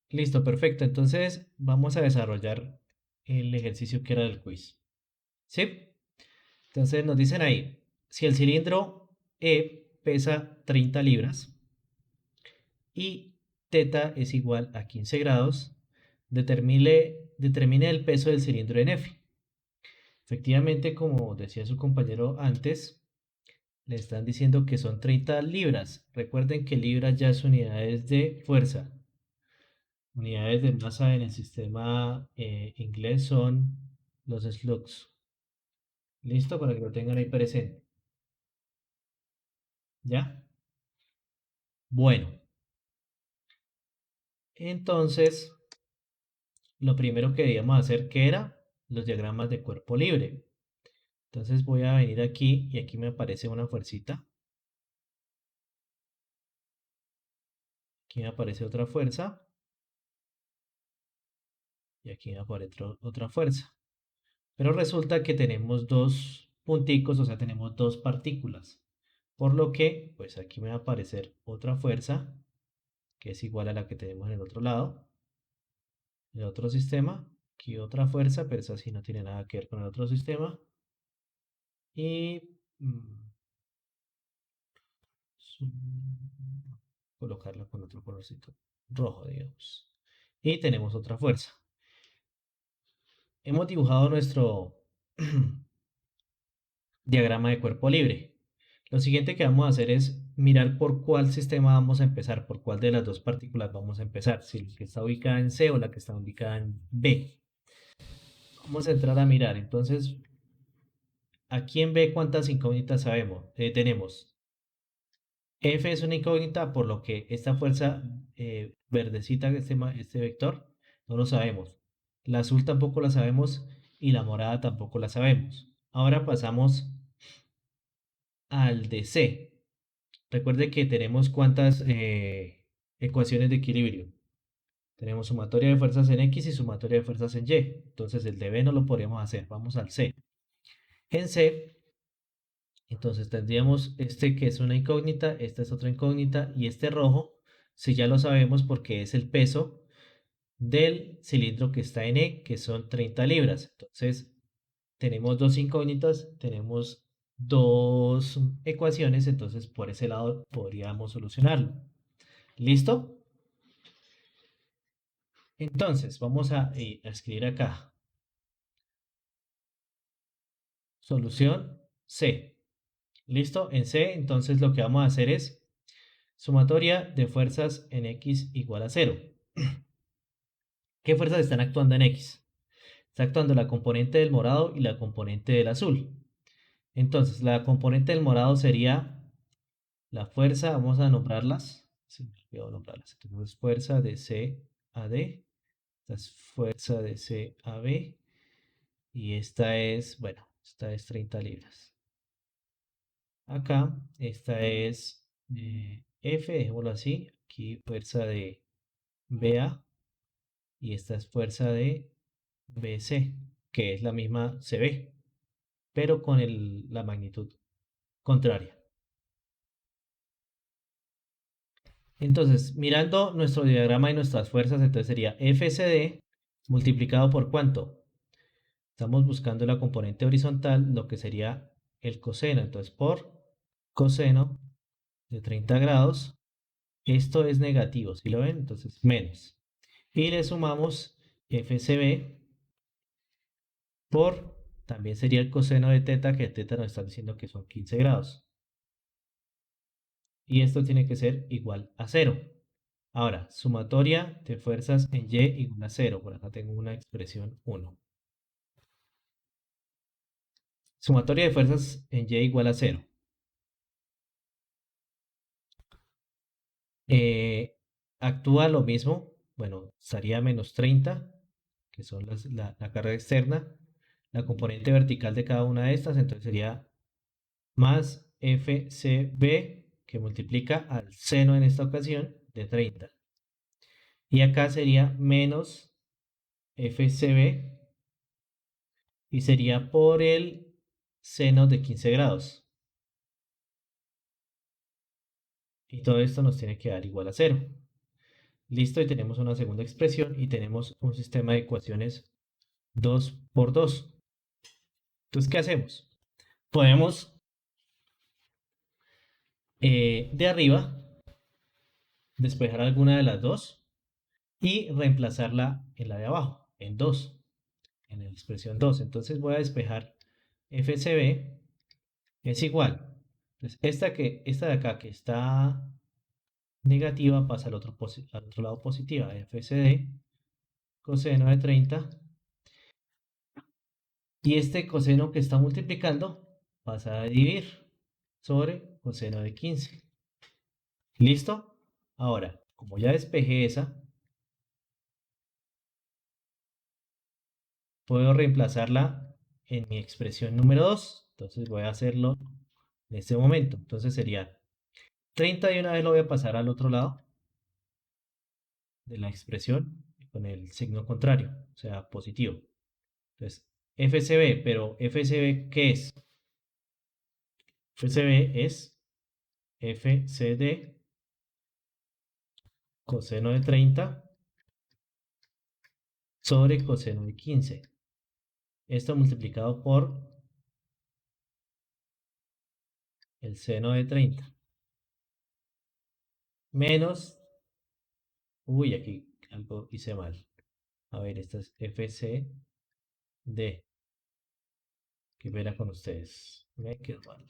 Listo, perfecto. Entonces vamos a desarrollar el ejercicio que era del quiz. ¿Sí? Entonces nos dicen ahí, si el cilindro E pesa 30 libras y teta es igual a 15 grados, determine el peso del cilindro en F. Efectivamente, como decía su compañero antes, le están diciendo que son 30 libras. Recuerden que libras ya es unidades de fuerza. Unidades de masa en el sistema inglés son los slugs. ¿Listo? Para que lo tengan ahí presente. ¿Ya? Bueno, entonces lo primero que debíamos hacer que era los diagramas de cuerpo libre. Entonces voy a venir aquí y aquí me aparece una fuercita. Aquí me aparece otra fuerza y aquí me aparece otra fuerza. Pero resulta que tenemos dos punticos, o sea, tenemos dos partículas. Por lo que, pues aquí me va a aparecer otra fuerza que es igual a la que tenemos en el otro lado, en el otro sistema. Aquí otra fuerza, pero esa sí no tiene nada que ver con el otro sistema. Y colocarla con otro colorcito rojo, digamos. Y tenemos otra fuerza. Hemos dibujado nuestro diagrama de cuerpo libre. Lo siguiente que vamos a hacer es mirar por cuál sistema vamos a empezar, por cuál de las dos partículas vamos a empezar, si la que está ubicada en C o la que está ubicada en B. Vamos a entrar a mirar. Entonces, aquí en B, ¿cuántas incógnitas tenemos? F es una incógnita, por lo que esta fuerza verdecita, este vector, no lo sabemos. La azul tampoco la sabemos y la morada tampoco la sabemos. Ahora pasamos al de C. Recuerde que tenemos cuántas ecuaciones de equilibrio. Tenemos sumatoria de fuerzas en X y sumatoria de fuerzas en Y. Entonces el de B no lo podemos hacer. Vamos al C. En C, entonces tendríamos este que es una incógnita, esta es otra incógnita y este rojo, si ya lo sabemos porque es el peso del cilindro que está en E, que son 30 libras. Entonces tenemos dos incógnitas, tenemos dos ecuaciones, entonces por ese lado podríamos solucionarlo. ¿Listo? Entonces vamos a escribir acá. Solución C. ¿Listo? En C, entonces lo que vamos a hacer es sumatoria de fuerzas en X igual a 0. ¿Qué fuerzas están actuando en X? Está actuando la componente del morado y la componente del azul. Entonces, la componente del morado sería la fuerza, vamos a nombrarlas. Se me olvidó nombrarlas. Entonces, fuerza de C a D. Esta es fuerza de C a B. Y esta es, bueno, esta es 30 libras. Acá, esta es F, dejémoslo así. Aquí fuerza de BA y esta es fuerza de BC, que es la misma CB, pero con la magnitud contraria. Entonces, mirando nuestro diagrama y nuestras fuerzas, entonces sería FCD multiplicado por ¿cuánto? Estamos buscando la componente horizontal, lo que sería el coseno. Entonces, por coseno de 30 grados, esto es negativo, ¿sí lo ven? Entonces, menos. Y le sumamos FCB por, también sería el coseno de teta, que teta nos está diciendo que son 15 grados. Y esto tiene que ser igual a 0. Ahora, sumatoria de fuerzas en Y igual a 0. Por acá tengo una expresión 1. Sumatoria de fuerzas en Y igual a 0. Eh, Actúa lo mismo. Bueno, estaría menos 30, que son la carga externa. La componente vertical de cada una de estas, entonces sería más FCB, que multiplica al seno en esta ocasión de 30. Y acá sería menos FCB y sería por el seno de 15 grados. Y todo esto nos tiene que dar igual a 0. Listo, y tenemos una segunda expresión y tenemos un sistema de ecuaciones 2 por 2. Entonces, ¿qué hacemos? Podemos de arriba despejar alguna de las dos y reemplazarla en la de abajo, en 2, en la expresión 2. Entonces voy a despejar FCB es igual. Entonces, esta de acá que está negativa pasa al otro lado positiva. FCD coseno de 30. Y este coseno que está multiplicando pasa a dividir sobre coseno de 15. ¿Listo? Ahora, como ya despejé esa, puedo reemplazarla en mi expresión número 2. Entonces voy a hacerlo en este momento. Entonces sería 30 y una vez lo voy a pasar al otro lado de la expresión con el signo contrario, o sea, positivo. Entonces, FCB, pero FCB, ¿qué es? FCB es FCD coseno de 30 sobre coseno de 15. Esto multiplicado por el seno de 30. Menos, uy, aquí algo hice mal. A ver, esta es FCD. Qué pena con ustedes. Me quedó mal.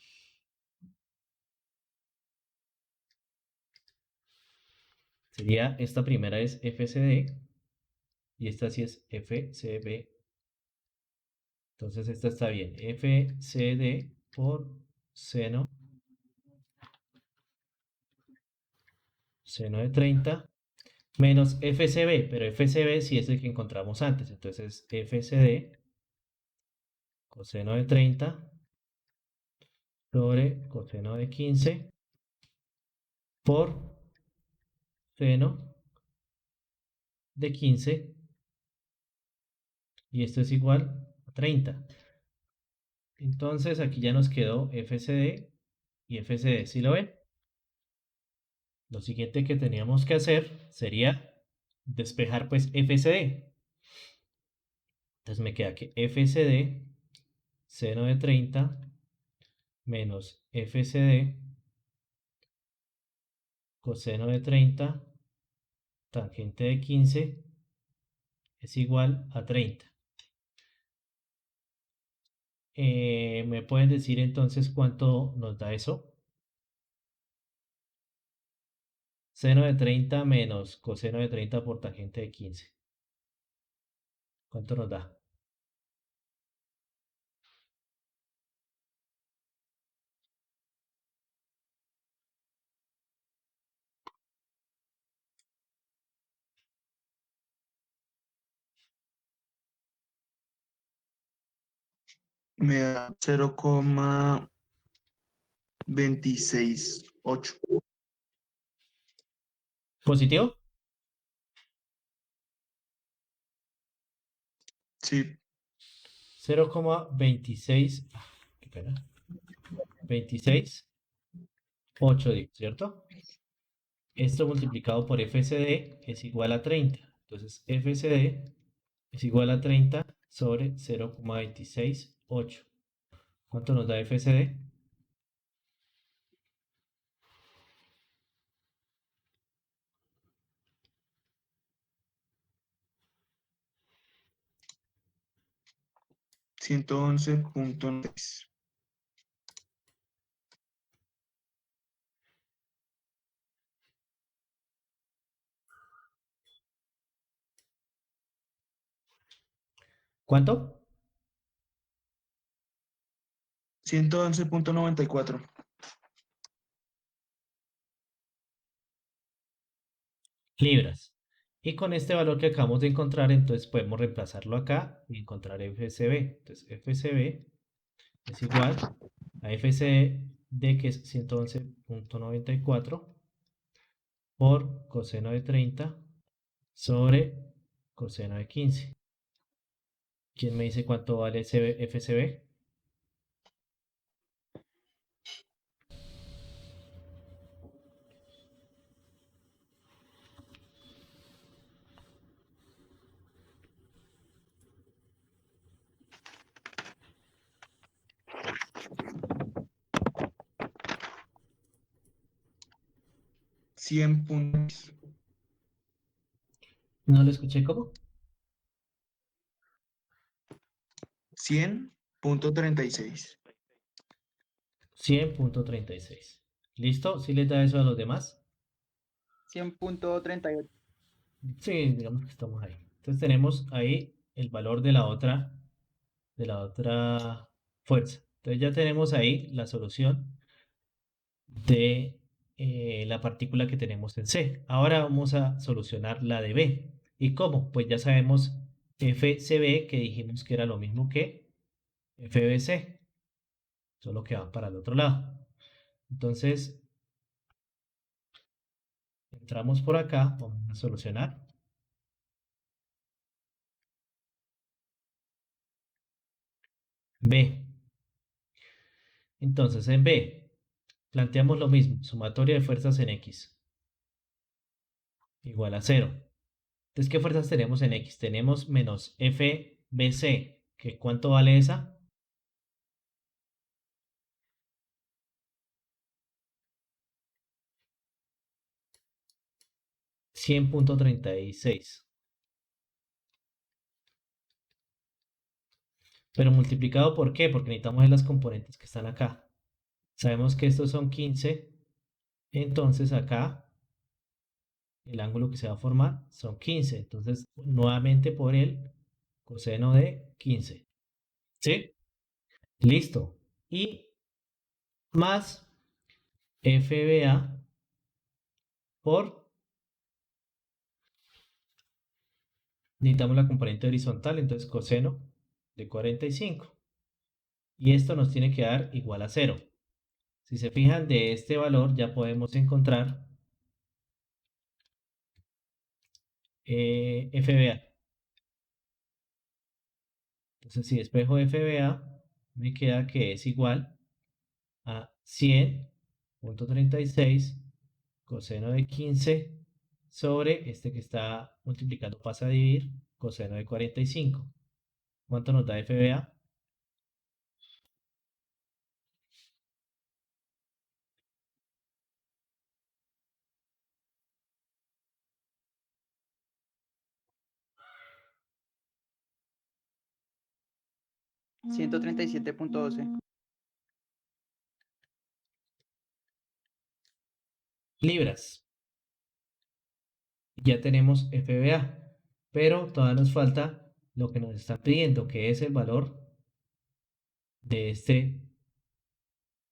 Sería, esta primera es FCD y esta sí es FCB. Entonces esta está bien. FCD por seno de 30 menos FCB, pero FCB sí es el que encontramos antes. Entonces FCD coseno de 30 sobre coseno de 15 por seno de 15 y esto es igual a 30. Entonces aquí ya nos quedó FCD y FCD. ¿Sí lo ven? Lo siguiente que teníamos que hacer sería despejar pues FCD. Entonces me queda que FCD seno de 30 menos FCD coseno de 30 tangente de 15 es igual a 30. ¿Me pueden decir entonces cuánto nos da eso? Seno de 30 menos coseno de 30 por tangente de 15. ¿Cuánto nos da? Me da 0,268. ¿Positivo? Sí, 0,26. Qué pena. 26,8, ¿cierto? Esto multiplicado por FCD es igual a 30. Entonces FCD es igual a 30 sobre 0,268. ¿Cuánto nos da FCD? 111,6. ¿Cuánto? 111,94. Libras. Y con este valor que acabamos de encontrar, entonces podemos reemplazarlo acá y encontrar FCB. Entonces FCB es igual a FCD, que es 111,94 por coseno de 30 sobre coseno de 15. ¿Quién me dice cuánto vale FCB? 100.6. No lo escuché, ¿cómo? 100.36. 100.36. ¿Listo? ¿Sí les da eso a los demás? 100.38. Sí, digamos que estamos ahí. Entonces tenemos ahí el valor de la otra fuerza. Entonces ya tenemos ahí la solución de la partícula que tenemos en C. Ahora vamos a solucionar la de B. ¿Y cómo? Pues ya sabemos FCB, que dijimos que era lo mismo que FBC, solo que va para el otro lado. Entonces, entramos por acá, vamos a solucionar. B. Entonces, en B, planteamos lo mismo, sumatoria de fuerzas en X igual a 0. Entonces, ¿qué fuerzas tenemos en X? Tenemos menos FBC, que ¿cuánto vale esa? 100.36. Pero multiplicado ¿por qué? Porque necesitamos ver las componentes que están acá. Sabemos que estos son 15, entonces acá el ángulo que se va a formar son 15. Entonces, nuevamente por el coseno de 15. ¿Sí? Listo. Y más FBA por, necesitamos la componente horizontal, entonces coseno de 45. Y esto nos tiene que dar igual a 0. Si se fijan de este valor ya podemos encontrar FBA. Entonces si despejo FBA me queda que es igual a 100.36 coseno de 15 sobre este que está multiplicando pasa a dividir coseno de 45. ¿Cuánto nos da FBA? 137.12. Libras. Ya tenemos FBA, pero todavía nos falta lo que nos están pidiendo, que es el valor de este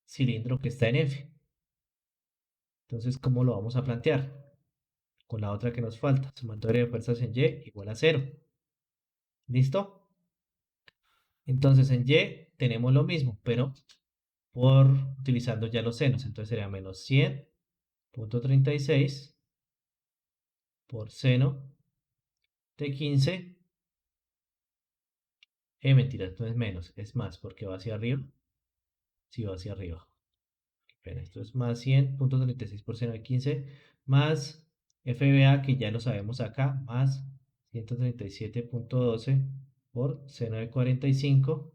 cilindro que está en F. Entonces, ¿cómo lo vamos a plantear? Con la otra que nos falta, sumatoria de fuerzas en Y igual a 0. ¿Listo? Entonces en Y tenemos lo mismo, pero por utilizando ya los senos. Entonces sería menos 100.36 por seno de 15. Mentira, entonces menos, es más, porque va hacia arriba. Sí, va hacia arriba. Espera, esto es más 100.36 por seno de 15, más FBA, que ya lo sabemos acá, más 137.12 por seno de 45,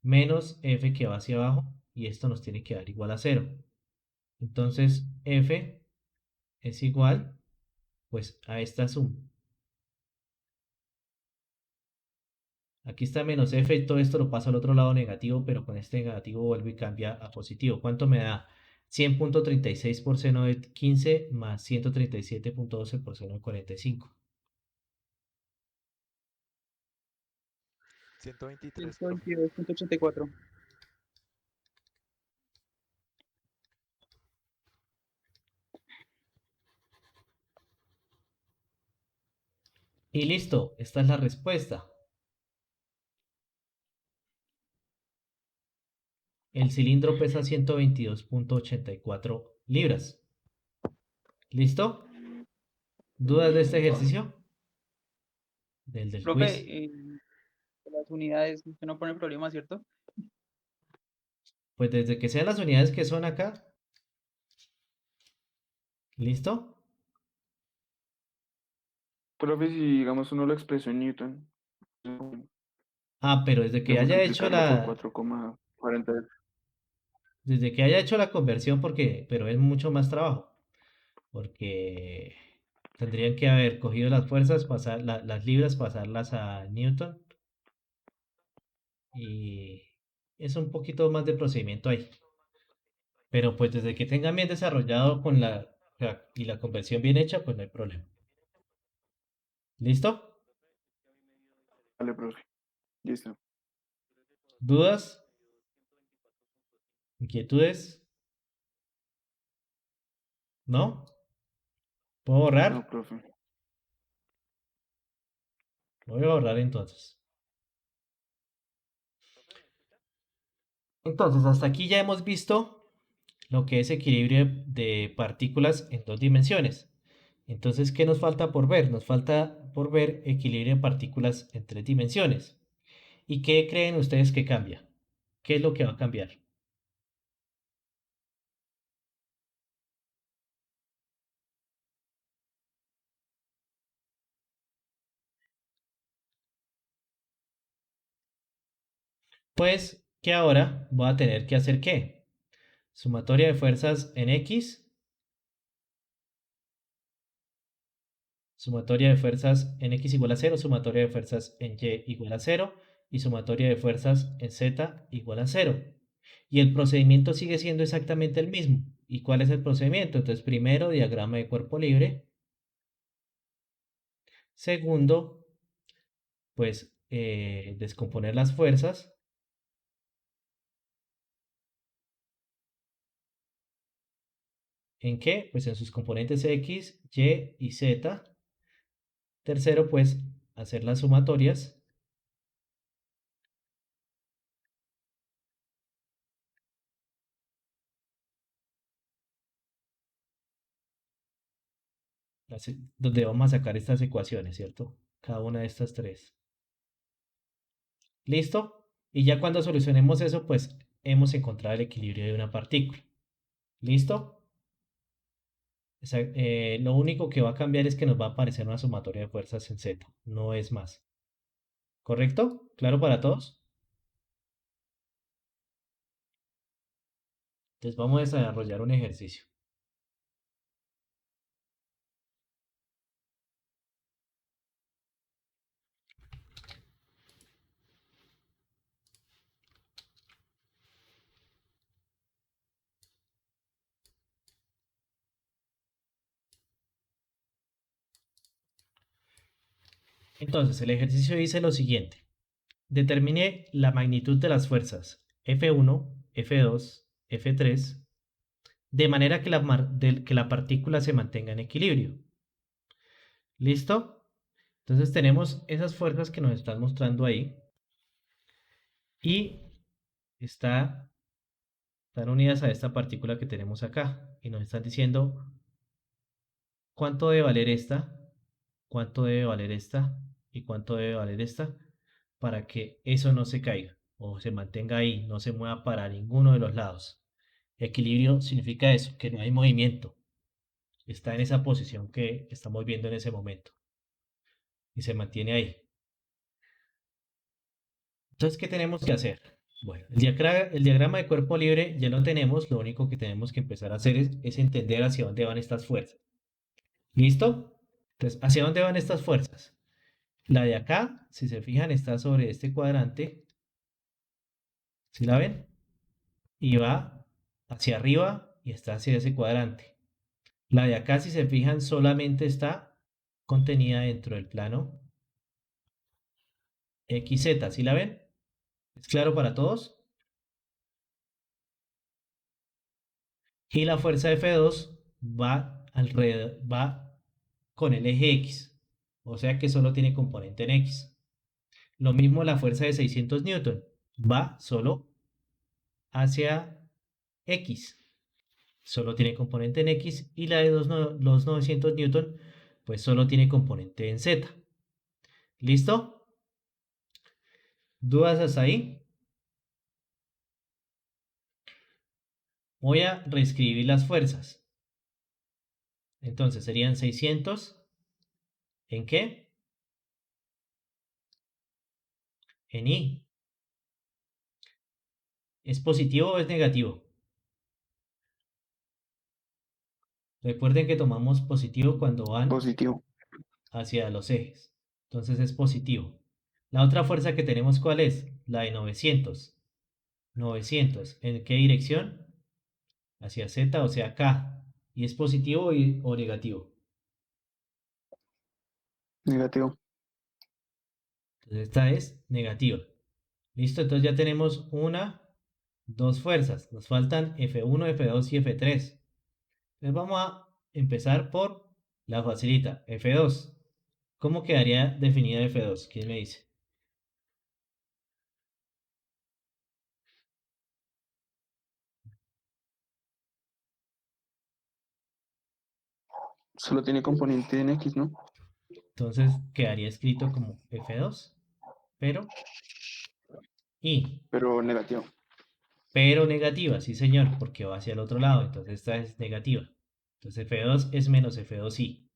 menos F que va hacia abajo, y esto nos tiene que dar igual a 0. Entonces F es igual, pues, a esta suma. Aquí está menos F y todo esto lo paso al otro lado negativo, pero con este negativo vuelve y cambia a positivo. ¿Cuánto me da? 100.36 por seno de 15 más 137.12 por seno de 45. 123, profe. 122.84. Y listo, esta es la respuesta. El cilindro pesa 122.84 libras. ¿Listo? ¿Dudas de este ejercicio? Del Profe, quiz. las unidades, usted no pone problema, ¿cierto? Pues desde que sean las unidades que son acá. ¿Listo? Profe, si digamos uno lo expresó en Newton, Ah, pero desde de que haya hecho multiplicarlo por la, 4,40. desde que haya hecho la conversión, porque, pero es mucho más trabajo. porque tendrían que haber cogido las fuerzas, las libras, pasarlas a Newton y es un poquito más de procedimiento ahí. Pero pues desde que tengan bien desarrollado y la conversión bien hecha, pues no hay problema. ¿Listo? Vale, profe. Listo. ¿Dudas? ¿Inquietudes? ¿No? ¿Puedo No, borrar? profe. Voy a borrar entonces. Entonces, hasta aquí ya hemos visto lo que es equilibrio de partículas en dos dimensiones. Entonces, ¿qué nos falta por ver? Nos falta por ver equilibrio de partículas en tres dimensiones. ¿Y qué creen ustedes que cambia? ¿Qué es lo que va a cambiar? Pues que ahora voy a tener que hacer ¿qué? Sumatoria de fuerzas en X, sumatoria de fuerzas en X igual a 0, sumatoria de fuerzas en Y igual a 0 y sumatoria de fuerzas en Z igual a 0. Y el procedimiento sigue siendo exactamente el mismo. ¿Y cuál es el procedimiento? Entonces, primero, diagrama de cuerpo libre. Segundo, pues descomponer las fuerzas. ¿En qué? Pues en sus componentes X, Y y Z. Tercero, pues hacer las sumatorias. Donde vamos a sacar estas ecuaciones, ¿cierto? Cada una de estas tres. ¿Listo? Y ya cuando solucionemos eso, pues hemos encontrado el equilibrio de una partícula. ¿Listo? Lo único que va a cambiar es que nos va a aparecer una sumatoria de fuerzas en Z, no es más. ¿Correcto? ¿Claro para todos? Entonces vamos a desarrollar un ejercicio. Entonces, el ejercicio dice lo siguiente. Determine la magnitud de las fuerzas F1, F2, F3, de manera que que la partícula se mantenga en equilibrio. ¿Listo? Entonces tenemos esas fuerzas que nos están mostrando ahí y están unidas a esta partícula que tenemos acá y nos están diciendo cuánto debe valer esta, cuánto debe valer esta y cuánto debe valer esta para que eso no se caiga o se mantenga ahí, no se mueva para ninguno de los lados. Equilibrio significa eso, que no hay movimiento, está en esa posición que estamos viendo en ese momento y se mantiene ahí. Entonces, ¿qué tenemos que hacer? Bueno, el diagrama de cuerpo libre ya lo tenemos, lo único que tenemos que empezar a hacer es entender hacia dónde van estas fuerzas. ¿Listo? Entonces, ¿hacia dónde van estas fuerzas? La de acá, si se fijan, está sobre este cuadrante, ¿sí la ven? Y va hacia arriba y está hacia ese cuadrante. La de acá, si se fijan, solamente está contenida dentro del plano XZ, ¿sí la ven? ¿Es claro para todos? Y la fuerza F2 va con el eje X, o sea que solo tiene componente en X. Lo mismo la fuerza de 600 newton, va solo hacia X, solo tiene componente en X, y la de los 900 newton, pues solo tiene componente en Z. ¿Listo? ¿Dudas hasta ahí? Voy a reescribir las fuerzas. Entonces serían 600, ¿en qué? En I. ¿Es positivo o es negativo? Recuerden que tomamos positivo cuando van Positivo. hacia los ejes. Entonces es positivo. La otra fuerza que tenemos, ¿cuál es? La de 900. 900. ¿En qué dirección? Hacia Z, o sea, K. ¿Y es positivo o negativo? Negativo. Entonces esta es negativa. Listo, entonces ya tenemos dos fuerzas. Nos faltan F1, F2 y F3. Entonces vamos a empezar por la facilita, F2. ¿Cómo quedaría definida F2? ¿Quién me dice? Solo tiene componente en X, ¿no? Entonces quedaría escrito como F2, pero y, Pero negativo. pero negativa, sí señor, porque va hacia el otro lado, entonces esta es negativa. Entonces F2 es menos F2i.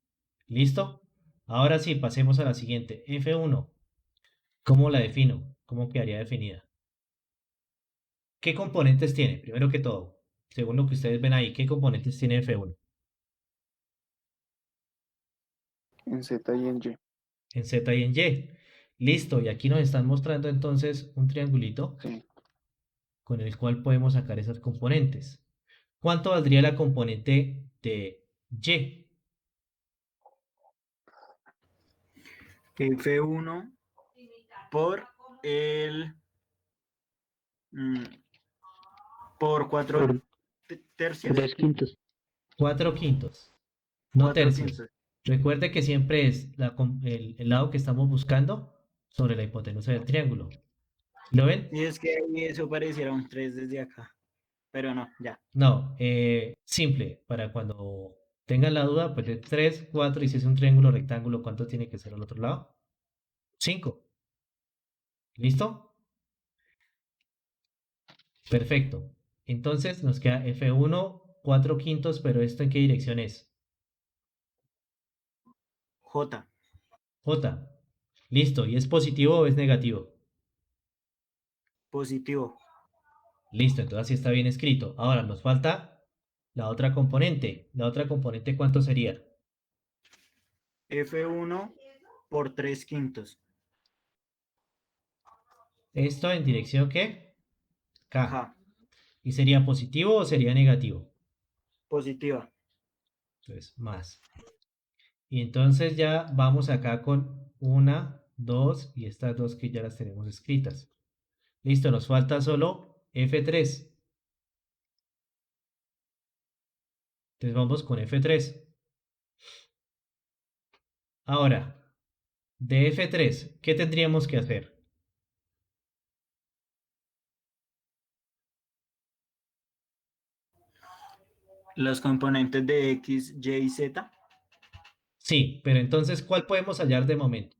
¿Listo? Ahora sí, pasemos a la siguiente. F1, ¿cómo la defino? ¿Cómo quedaría definida? ¿Qué componentes tiene? Primero que todo, según lo que ustedes ven ahí, ¿qué componentes tiene F1? En Z y en Y. En Z y en Y. Listo, y aquí nos están mostrando entonces un triangulito Sí. con el cual podemos sacar esas componentes. ¿Cuánto valdría la componente de Y? F1 por el mm, por 4 tercios. 3/5. 4 quintos, no 4 tercios. quintos. Recuerde que siempre es el lado que estamos buscando sobre la hipotenusa del triángulo. ¿Lo ven? Y es que ahí eso pareciera un 3 desde acá. Pero no, ya. No, simple, para cuando tengan la duda, pues es 3, 4 y si es un triángulo rectángulo, ¿cuánto tiene que ser al otro lado? 5. ¿Listo? Perfecto. Entonces nos queda F1, 4 quintos, pero ¿esto en qué dirección es? J. J. Listo. ¿Y es positivo o es negativo? Positivo. Listo, entonces así está bien escrito. Ahora nos falta la otra componente. ¿La otra componente cuánto sería? F1 por 3 quintos. ¿Esto en dirección qué? K. K. ¿Y sería positivo o sería negativo? Positiva. Entonces, más. Y entonces ya vamos acá con una, dos y estas dos que ya las tenemos escritas. Listo, nos falta solo F3. Entonces vamos con F3. Ahora, de F3, ¿qué tendríamos que hacer? Los componentes de X, Y y Z. Sí, pero entonces, ¿cuál podemos hallar de momento?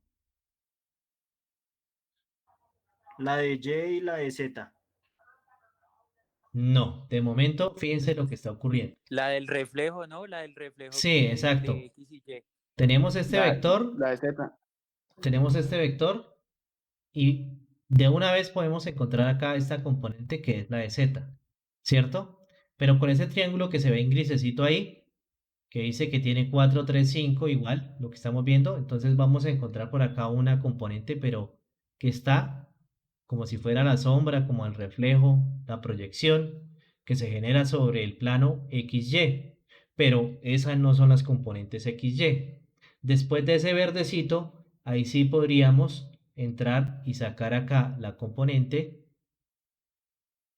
La de Y y la de Z. No, de momento, fíjense lo que está ocurriendo. La del reflejo, ¿no? La del reflejo Sí, de exacto. X y Y. Tenemos este La, vector, la de Z. tenemos este vector y de una vez podemos encontrar acá esta componente que es la de z, ¿cierto? Pero con ese triángulo que se ve en grisecito ahí, que dice que tiene 4 3 5 igual, lo que estamos viendo, entonces vamos a encontrar por acá una componente, pero que está como si fuera la sombra, como el reflejo, la proyección que se genera sobre el plano XY, pero esas no son las componentes XY. Después de ese verdecito, ahí sí podríamos entrar y sacar acá la componente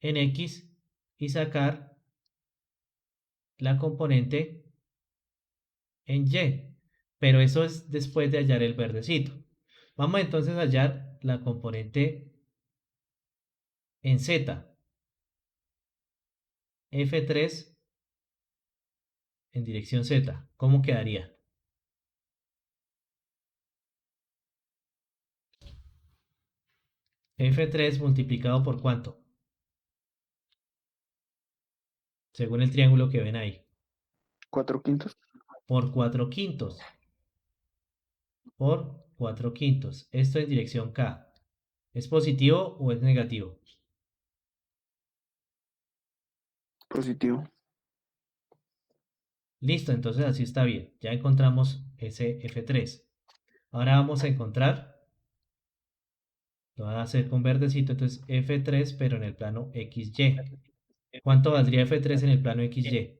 en X y sacar la componente en Y, pero eso es después de hallar el verdecito. Vamos entonces a hallar la componente en Z, F3 en dirección Z. ¿Cómo quedaría? F3 multiplicado por ¿cuánto? Según el triángulo que ven ahí. 4 quintos. Por 4 quintos. Por 4 quintos. Esto en dirección K. ¿Es positivo o es negativo? Positivo. Listo, entonces así está bien. Ya encontramos ese F3. Ahora vamos a encontrar, lo voy a hacer con verdecito, entonces F3, pero en el plano XY. ¿Cuánto valdría F3 en el plano XY?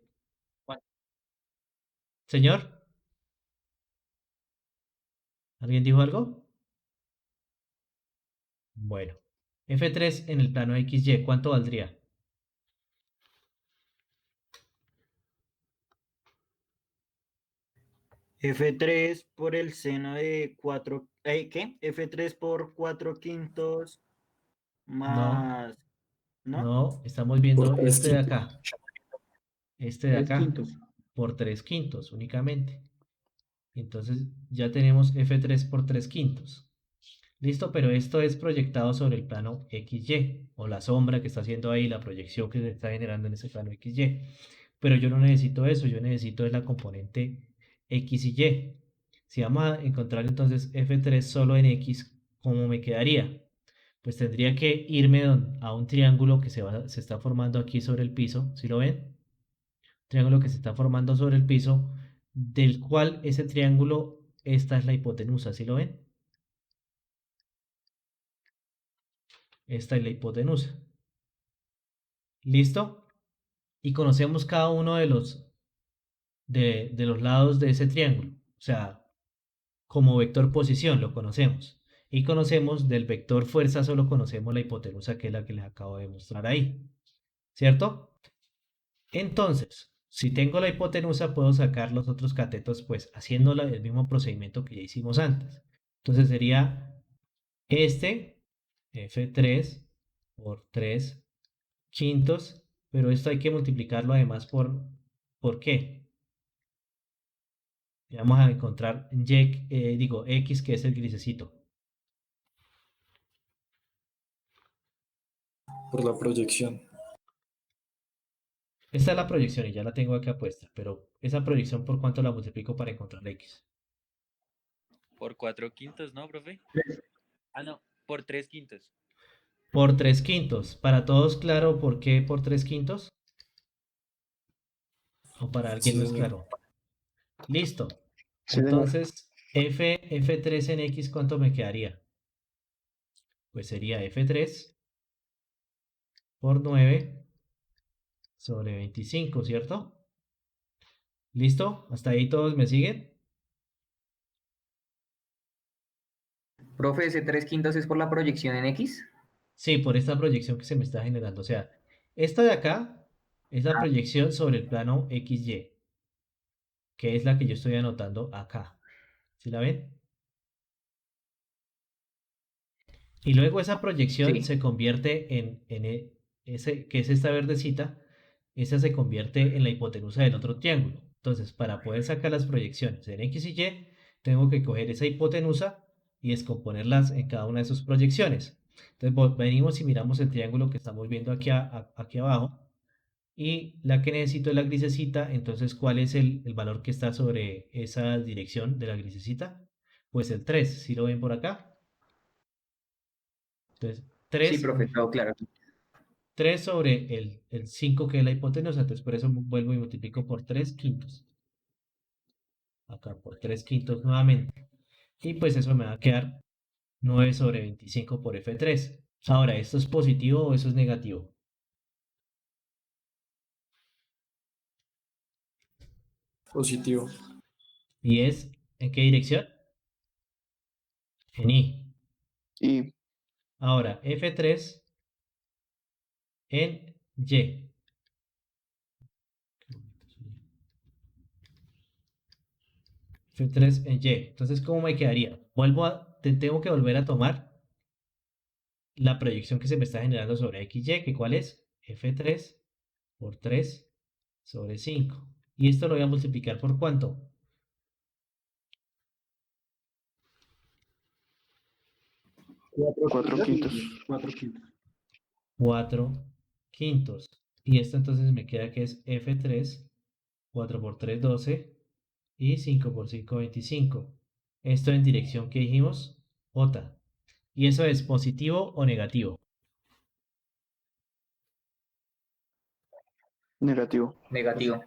Señor, ¿alguien dijo algo? Bueno, F3 en el plano XY, ¿cuánto valdría? F3 por el seno de 4, ¿qué? F3 por 4 quintos No, más, ¿no? no, estamos Por viendo tres este de quintos. acá, este de Tres acá, quintos. por 3 quintos únicamente. Entonces ya tenemos F3 por 3 quintos. Listo, pero esto es proyectado sobre el plano XY, o la sombra que está haciendo ahí, la proyección que se está generando en ese plano XY. Pero yo no necesito eso, yo necesito es la componente X y Y. Si vamos a encontrar entonces F3 solo en X, ¿cómo me quedaría? Pues tendría que irme a un triángulo que se está formando aquí sobre el piso, ¿sí lo ven? Triángulo que se está formando sobre el piso, del cual ese triángulo, esta es la hipotenusa, ¿sí lo ven? Esta es la hipotenusa. ¿Listo? Y conocemos cada uno de los lados de ese triángulo. O sea, como vector posición lo conocemos. Y conocemos del vector fuerza, solo conocemos la hipotenusa, que es la que les acabo de mostrar ahí. ¿Cierto? Entonces, si tengo la hipotenusa, puedo sacar los otros catetos, pues haciendo el mismo procedimiento que ya hicimos antes. Entonces sería este, F3 por 3 quintos, pero esto hay que multiplicarlo además ¿por qué? Y vamos a encontrar X, que es el grisecito. Por la proyección. Esta es la proyección y ya la tengo acá puesta, pero esa proyección, ¿por cuánto la multiplico para encontrar X? Por 4 quintos, ¿no, profe? Ah, no, por 3 quintos. Por 3 quintos. ¿Para todos claro por qué por 3 quintos? ¿O para alguien Sí, no es señor. claro? Listo. Sí, señor. Entonces, F3 en X, ¿cuánto me quedaría? Pues sería F3 por 9 sobre 25, ¿cierto? ¿Listo? ¿Hasta ahí todos me siguen? Profe, ese 3 quintos es por la proyección en X. Sí, por esta proyección que se me está generando. O sea, esta de acá es la proyección sobre el plano XY, que es la que yo estoy anotando acá. ¿Sí la ven? Y luego esa proyección Sí. se convierte que es esta verdecita, esa se convierte en la hipotenusa del otro triángulo. Entonces, para poder sacar las proyecciones en X y Y, tengo que coger esa hipotenusa y descomponerlas en cada una de sus proyecciones. Entonces, venimos y miramos el triángulo que estamos viendo aquí, aquí abajo. Y la que necesito es la grisecita. Entonces, ¿cuál es el valor que está sobre esa dirección de la grisecita? Pues el 3. ¿Sí lo ven por acá? Entonces, Sí, 3 profe, todo claro. 3 sobre el 5, que es la hipotenusa. Entonces, por eso vuelvo y multiplico por 3 quintos. Acá por 3 quintos nuevamente. Y pues eso me va a quedar 9 sobre 25 por F3. Ahora, ¿esto es positivo o eso es negativo? Positivo. ¿Y es en qué dirección? En Y. Y Ahora, F3 en Y. F3 en Y. Entonces, ¿cómo me quedaría? Tengo que volver a tomar la proyección que se me está generando sobre XY, que ¿cuál es? F3 por 3 sobre 5. Y esto lo voy a multiplicar por ¿cuánto? 4 quintos. 4 quintos. 4 quintos. Y esto entonces me queda que es F3, 4 por 3, 12, y 5 por 5, 25. Esto en dirección que dijimos, J. ¿Y eso es positivo o negativo? Negativo. Negativo.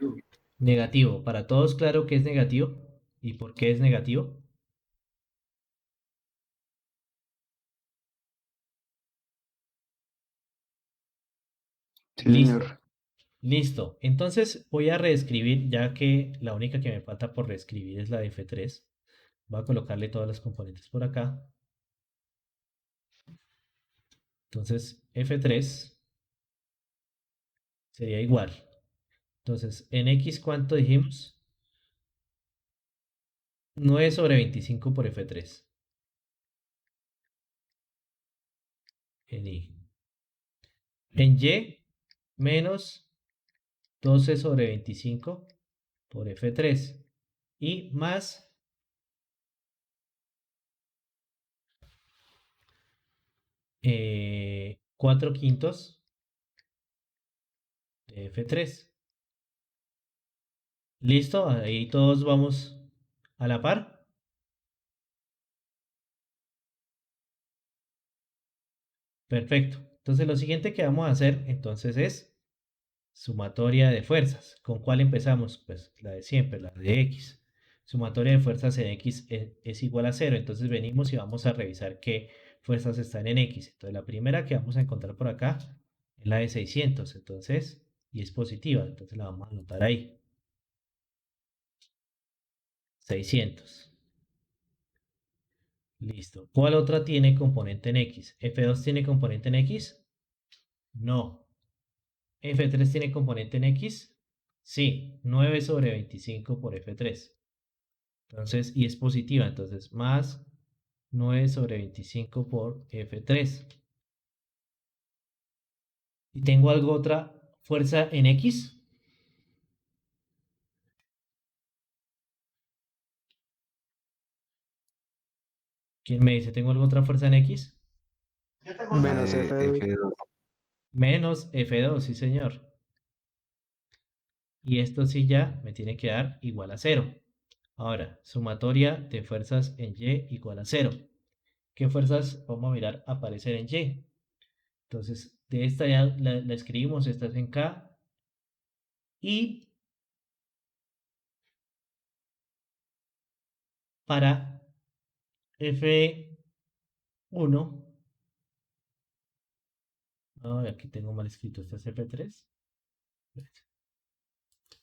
Negativo. Para todos claro que es negativo. ¿Y por qué es negativo? Sí, Listo. señor. Listo. Entonces voy a reescribir, ya que la única que me falta por reescribir es la de F3. Voy a colocarle todas las componentes por acá. Entonces F3 sería igual. Entonces, en X, ¿cuánto dijimos? 9 sobre 25 por F3. En Y. En Y, menos 12 sobre 25 por F3. Y más 4 quintos de F3. ¿Listo? Ahí todos vamos a la par. Perfecto. Entonces lo siguiente que vamos a hacer entonces es sumatoria de fuerzas. ¿Con cuál empezamos? Pues la de siempre, la de X. Sumatoria de fuerzas en X es igual a 0. Entonces venimos y vamos a revisar qué fuerzas están en X. Entonces la primera que vamos a encontrar por acá es la de 600. Entonces, y es positiva. Entonces la vamos a anotar ahí. 600. Listo. ¿Cuál otra tiene componente en X? ¿F2 tiene componente en X? No. ¿F3 tiene componente en X? Sí. 9 sobre 25 por F3. Entonces, y es positiva. Entonces, más 9 sobre 25 por F3. ¿Y tengo algo otra fuerza en X? ¿Quién me dice? ¿Tengo alguna otra fuerza en X? Menos F2. F2. Menos F2, sí señor. Y esto sí ya me tiene que dar igual a 0. Ahora, sumatoria de fuerzas en Y igual a 0. ¿Qué fuerzas vamos a mirar aparecer en Y? Entonces, de esta ya la escribimos, esta es en K. Y para F1, aquí tengo mal escrito, este es F3.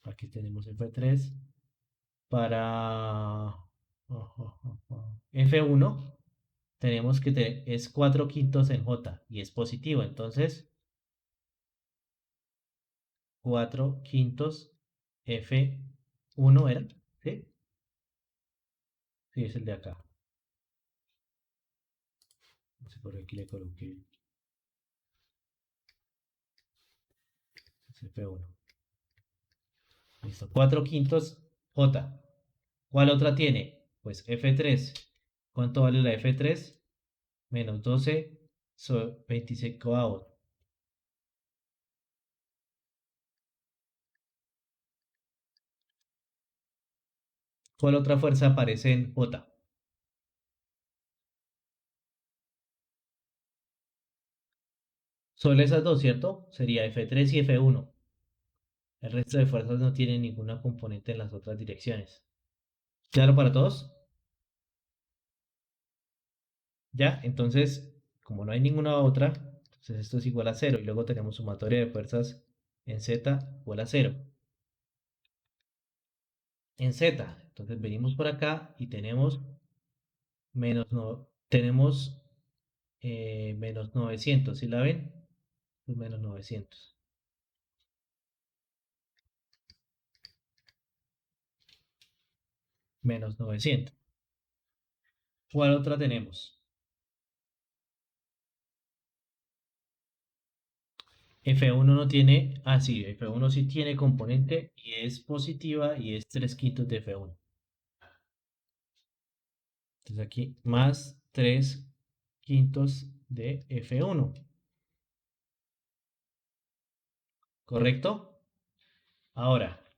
Aquí tenemos F3. Para F1 tenemos que es 4 quintos en J y es positivo. Entonces, 4 quintos F1 era. ¿Sí? Sí, es el de acá. No sé por aquí le coloqué. Es F1. Listo. 4 quintos J. ¿Cuál otra tiene? Pues F3. ¿Cuánto vale la F3? Menos 12 sobre 25. ¿Cuál otra fuerza aparece en J? Solo esas dos, ¿cierto? Sería F3 y F1. El resto de fuerzas no tienen ninguna componente en las otras direcciones. ¿Claro para todos? Ya, entonces, como no hay ninguna otra, entonces esto es igual a 0. Y luego tenemos sumatoria de fuerzas en Z igual a 0. En Z, entonces venimos por acá y tenemos menos, no, tenemos menos 900. ¿Sí la ven? Pues menos 900. Menos 900. ¿Cuál otra tenemos? F1 no tiene, sí, F1 sí tiene componente y es positiva y es 3 quintos de F1. Entonces aquí más 3 quintos de F1. ¿Correcto? Ahora,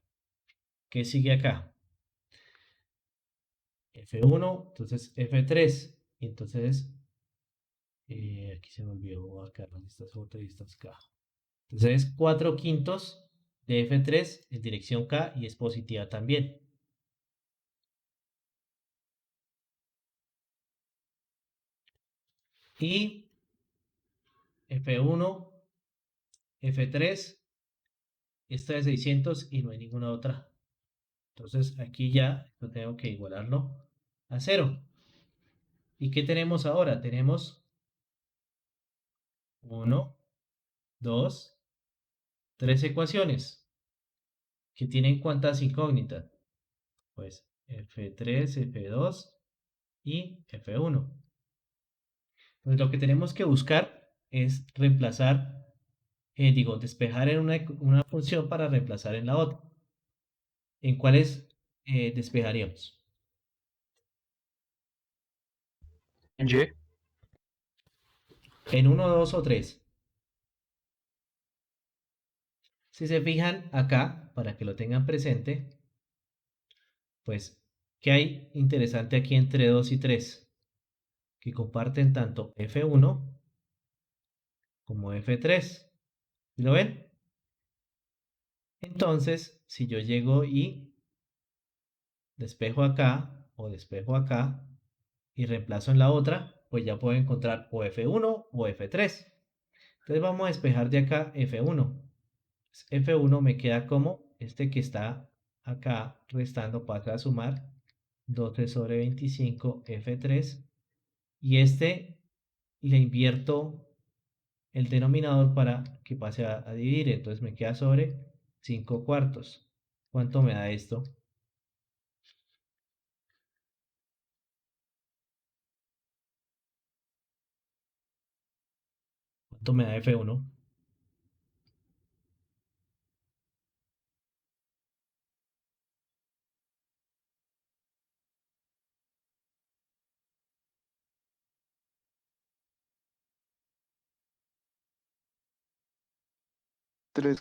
¿qué sigue acá? F1, entonces F3. Entonces, aquí se me olvidó acá, ¿dónde está J y esta es K? Entonces 4 quintos de F3 en dirección K y es positiva también. Y F1, F3, esta de 600 y no hay ninguna otra. Entonces aquí ya lo tengo que igualarlo a 0. ¿Y qué tenemos ahora? Tenemos 1, 2, 3 ecuaciones que tienen cuántas incógnitas. Pues F3, F2 y F1. Pues lo que tenemos que buscar es reemplazar, despejar en una función para reemplazar en la otra. ¿En cuáles despejaríamos? En Y. En 1, 2 o 3. Si se fijan acá, para que lo tengan presente, pues, ¿qué hay interesante aquí entre 2 y 3? Que comparten tanto F1 como F3. ¿Lo ven? Entonces, si yo llego y despejo acá o despejo acá y reemplazo en la otra, pues ya puedo encontrar o F1 o F3. Entonces vamos a despejar de acá F1. F1 me queda como este que está acá restando, pasa a sumar 12 sobre 25 F3 y este le invierto el denominador para que pase a dividir, entonces me queda sobre 5 cuartos. ¿Cuánto me da esto? ¿Cuánto me da F1? 3,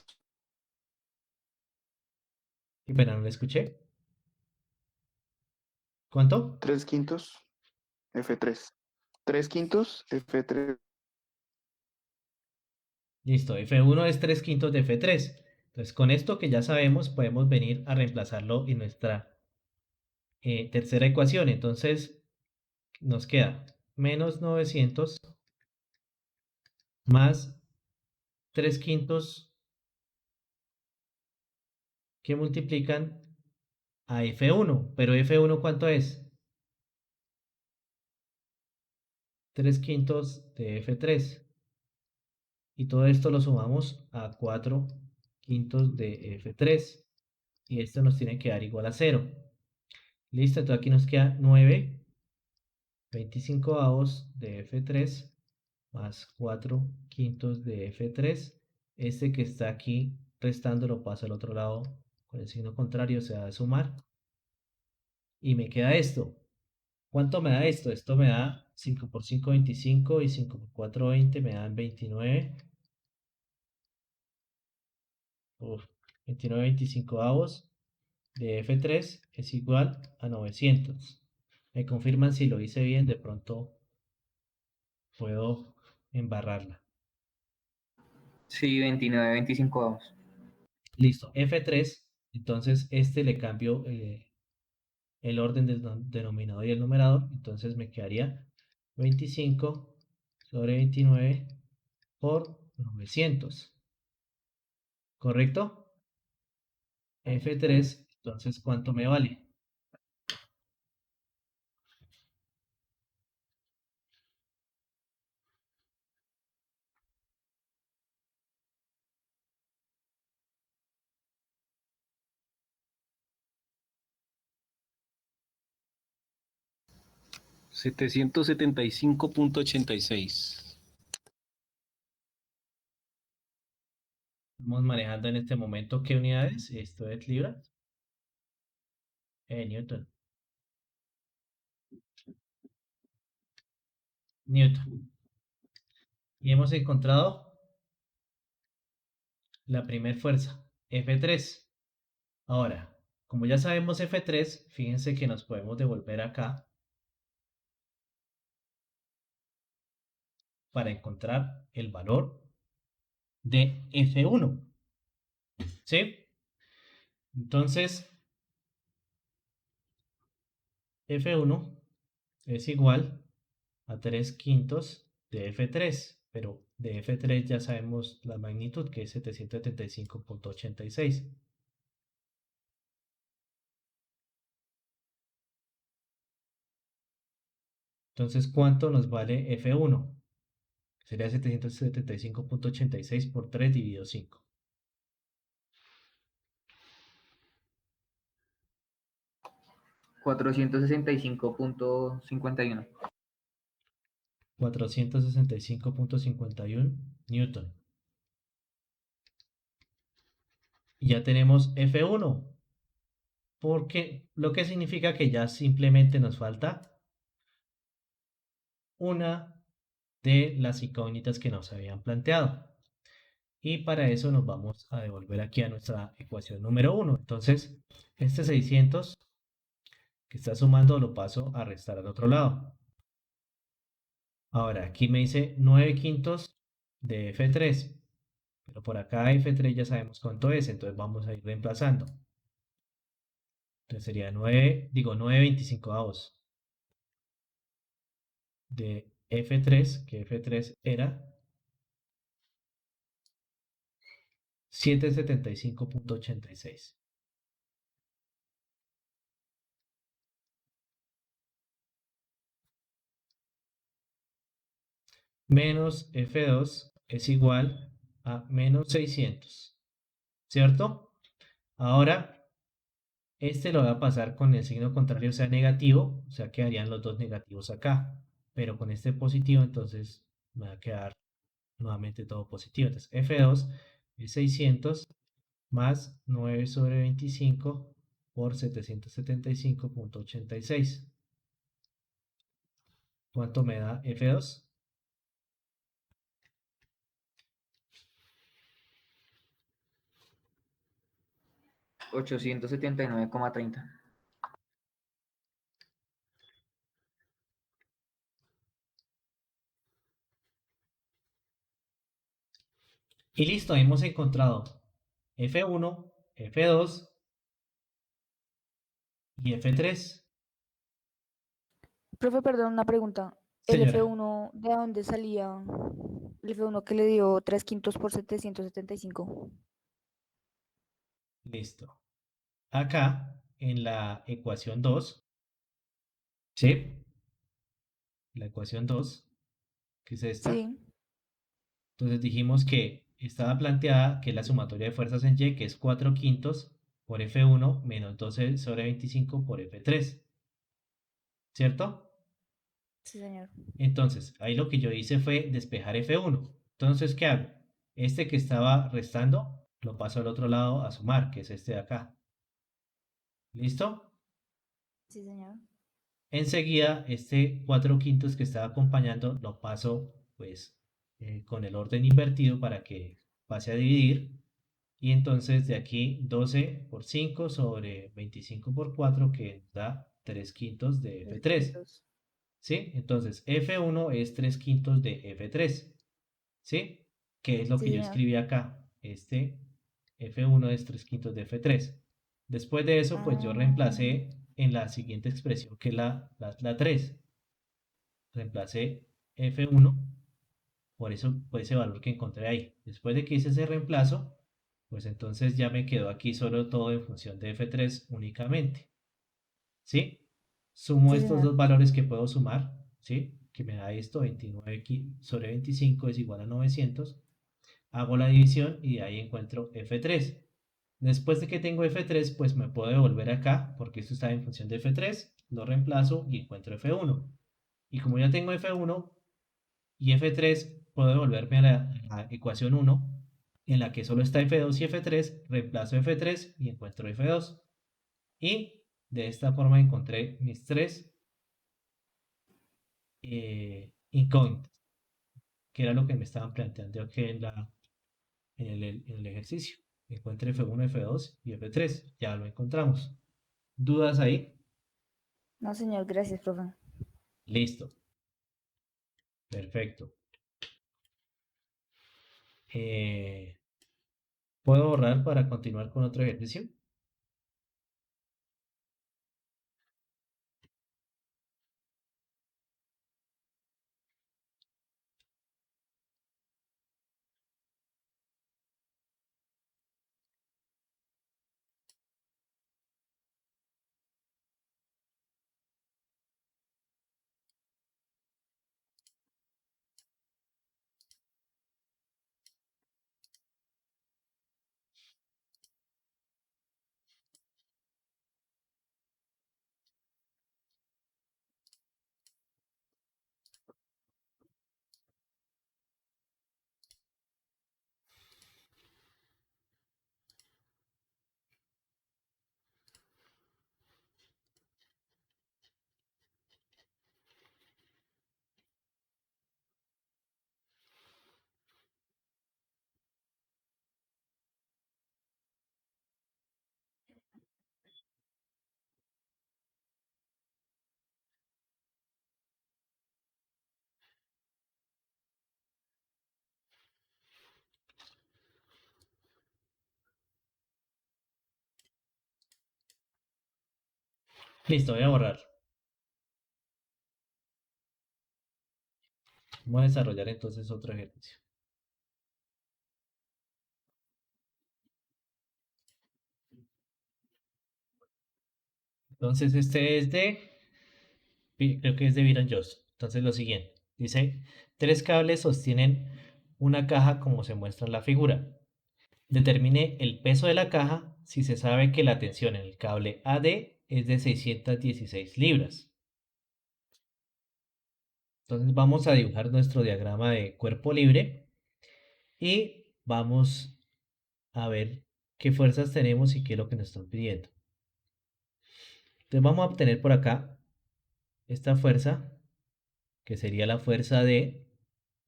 Y pero no lo escuché. ¿Cuánto? 3 quintos, F3. 3 quintos, F3. Listo, F1 es 3 quintos de F3. Entonces con esto que ya sabemos podemos venir a reemplazarlo en nuestra tercera ecuación. Entonces nos queda menos 900 más 3 quintos que multiplican a F1. Pero F1 ¿cuánto es? 3 quintos de F3. Y todo esto lo sumamos a 4 quintos de F3. Y esto nos tiene que dar igual a 0. Listo, entonces aquí nos queda 9 25 avos de F3 más 4 quintos de F3. Este que está aquí restando lo paso al otro lado con el signo contrario, se va a sumar. Y me queda esto. ¿Cuánto me da esto? Esto me da 5 por 5, 25 y 5 por 4, 20, me dan 29. Uf, 29 25 avos de F3 es igual a 900. Me confirman si lo hice bien, de pronto puedo embarrarla. Sí, 29, 25 vamos. Listo, F3, entonces este le cambio el orden del denominador y el numerador, entonces me quedaría 25 sobre 29 por 900, ¿correcto? F3, entonces ¿cuánto me vale? $775.86. Estamos manejando en este momento ¿qué unidades? Esto es libras. Newton. Newton. Y hemos encontrado la primera fuerza, F3. Ahora, como ya sabemos F3, fíjense que nos podemos devolver acá para encontrar el valor de F1. ¿Sí? Entonces, F1 es igual a 3 quintos de F3, pero de F3 ya sabemos la magnitud, que es 775,86. Entonces, ¿cuánto nos vale F1? Sería 775,86 por 3 dividido 5. 465.51. 465,51 newton. Y ya tenemos F1, porque lo que significa que ya simplemente nos falta una de las incógnitas que nos habían planteado. Y para eso nos vamos a devolver aquí a nuestra ecuación número 1. Entonces, este 600 que está sumando lo paso a restar al otro lado. Ahora, aquí me dice 9 quintos de F3, pero por acá F3 ya sabemos cuánto es, entonces vamos a ir reemplazando. Entonces sería 9/25 de F3, que F3 era 775,86. Menos F2 es igual a menos 600, ¿cierto? Ahora, este lo voy a pasar con el signo contrario, o sea, negativo, o sea, quedarían los dos negativos acá, pero con este positivo, entonces me va a quedar nuevamente todo positivo. Entonces, F2 es 600 más 9/25 por 775,86. ¿Cuánto me da F2? 879,30. Y listo, hemos encontrado F1, F2 y F3. Profe, perdón, una pregunta. ¿El Señora, F1 de dónde salía? El F1 que le dio 3 quintos por 775. listo. Acá en la ecuación 2, ¿sí? La ecuación 2, que es esta. Sí, Entonces dijimos que estaba planteada que la sumatoria de fuerzas en Y, que es 4 quintos por F1 menos 12/25 por F3, ¿cierto? sí, señor. Entonces, ahí lo que yo hice fue despejar F1. Entonces, ¿qué hago? Este que estaba restando, lo paso al otro lado a sumar, que es este de acá. ¿Listo? Sí, señor. Enseguida, este 4 quintos que estaba acompañando, lo paso pues con el orden invertido para que pase a dividir. Y entonces de aquí 12 por 5 sobre 25 por 4 que da 3 quintos de 3 F3. quintos. ¿Sí? Entonces F1 es 3 quintos de F3. ¿Sí? Que es lo Sí, que yo señor. escribí acá. Este F1 es 3 quintos de F3. Después de eso, pues yo Ah, reemplacé en la siguiente expresión, que es la 3. Reemplacé F1 por ese valor que encontré ahí. Después de que hice ese reemplazo, pues entonces ya me quedó aquí solo todo en función de F3 únicamente. ¿Sí? Sumo sí, estos señor. dos valores que puedo sumar, ¿sí? Que me da esto, 29 sobre 25 es igual a 900. Hago la división y de ahí encuentro F3. Después de que tengo F3, pues me puedo devolver acá, porque esto está en función de F3, lo reemplazo y encuentro F1. Y como ya tengo F1 y F3, puedo devolverme a la ecuación 1, en la que solo está F2 y F3, reemplazo F3 y encuentro F2. Y de esta forma encontré mis tres incógnitas, que era lo que me estaban planteando aquí en el ejercicio. Encuentre F1, F2 y F3. Ya lo encontramos. ¿Dudas ahí? No, señor, gracias, profe. Listo. Perfecto. Eh, ¿Puedo borrar para continuar con otro ejercicio? Listo, voy a borrar. Vamos a desarrollar entonces otro ejercicio. Entonces este es creo que es de Byron Jones. Entonces lo siguiente, dice, 3 cables sostienen una caja como se muestra en la figura. Determine el peso de la caja si se sabe que la tensión en el cable AD es de 616 libras. Entonces vamos a dibujar nuestro diagrama de cuerpo libre y vamos a ver qué fuerzas tenemos y qué es lo que nos están pidiendo. Entonces vamos a obtener por acá esta fuerza, que sería la fuerza de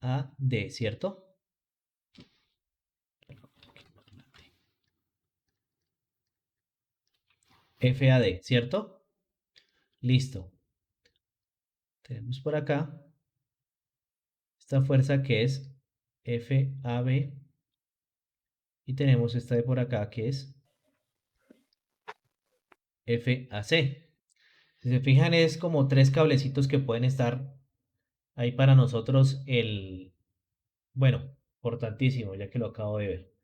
AD, ¿cierto? FAD, ¿cierto? Listo. Tenemos por acá esta fuerza que es FAB y tenemos esta de por acá que es FAC. Si se fijan es como 3 cablecitos que pueden estar ahí para nosotros bueno, importantísimo ya que lo acabo de ver.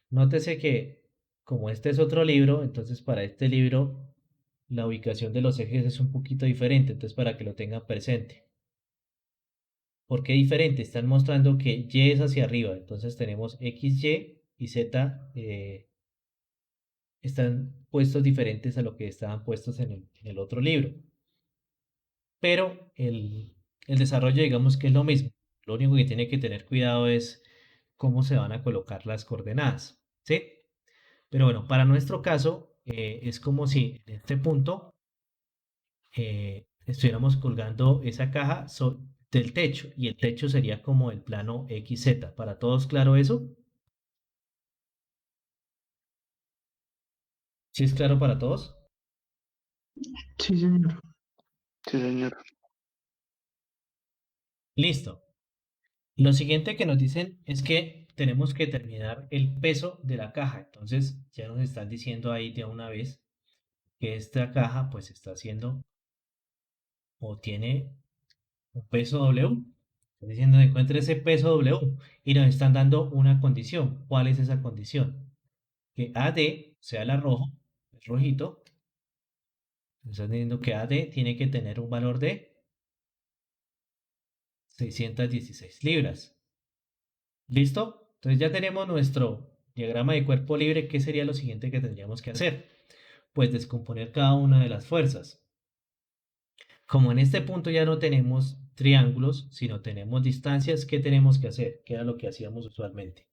Nótese que como este es otro libro, entonces para este libro la ubicación de los ejes es un poquito diferente, entonces para que lo tengan presente. ¿Por qué diferente? Están mostrando que Y es hacia arriba, entonces tenemos XY y Z están puestos diferentes a lo que estaban puestos en el otro libro. Pero el desarrollo digamos que es lo mismo. Lo único que tiene que tener cuidado es cómo se van a colocar las coordenadas, ¿sí? Pero bueno, para nuestro caso es como si en este punto estuviéramos colgando esa caja del techo y el techo sería como el plano XZ. ¿Para todos claro eso? ¿Sí es claro para todos? Sí, señor. Sí, señor. Listo. Lo siguiente que nos dicen es que tenemos que determinar el peso de la caja. Entonces ya nos están diciendo ahí de una vez que esta caja pues está haciendo o tiene un peso W. Están diciendo encuentre ese peso W y nos están dando una condición. ¿Cuál es esa condición? Que AD, o sea, el rojito, nos están diciendo que AD tiene que tener un valor de 616 libras. ¿Listo? Entonces ya tenemos nuestro diagrama de cuerpo libre. ¿Qué sería lo siguiente que tendríamos que hacer? Pues descomponer cada una de las fuerzas. Como en este punto ya no tenemos triángulos, sino tenemos distancias, ¿qué tenemos que hacer? ¿Qué era lo que hacíamos usualmente?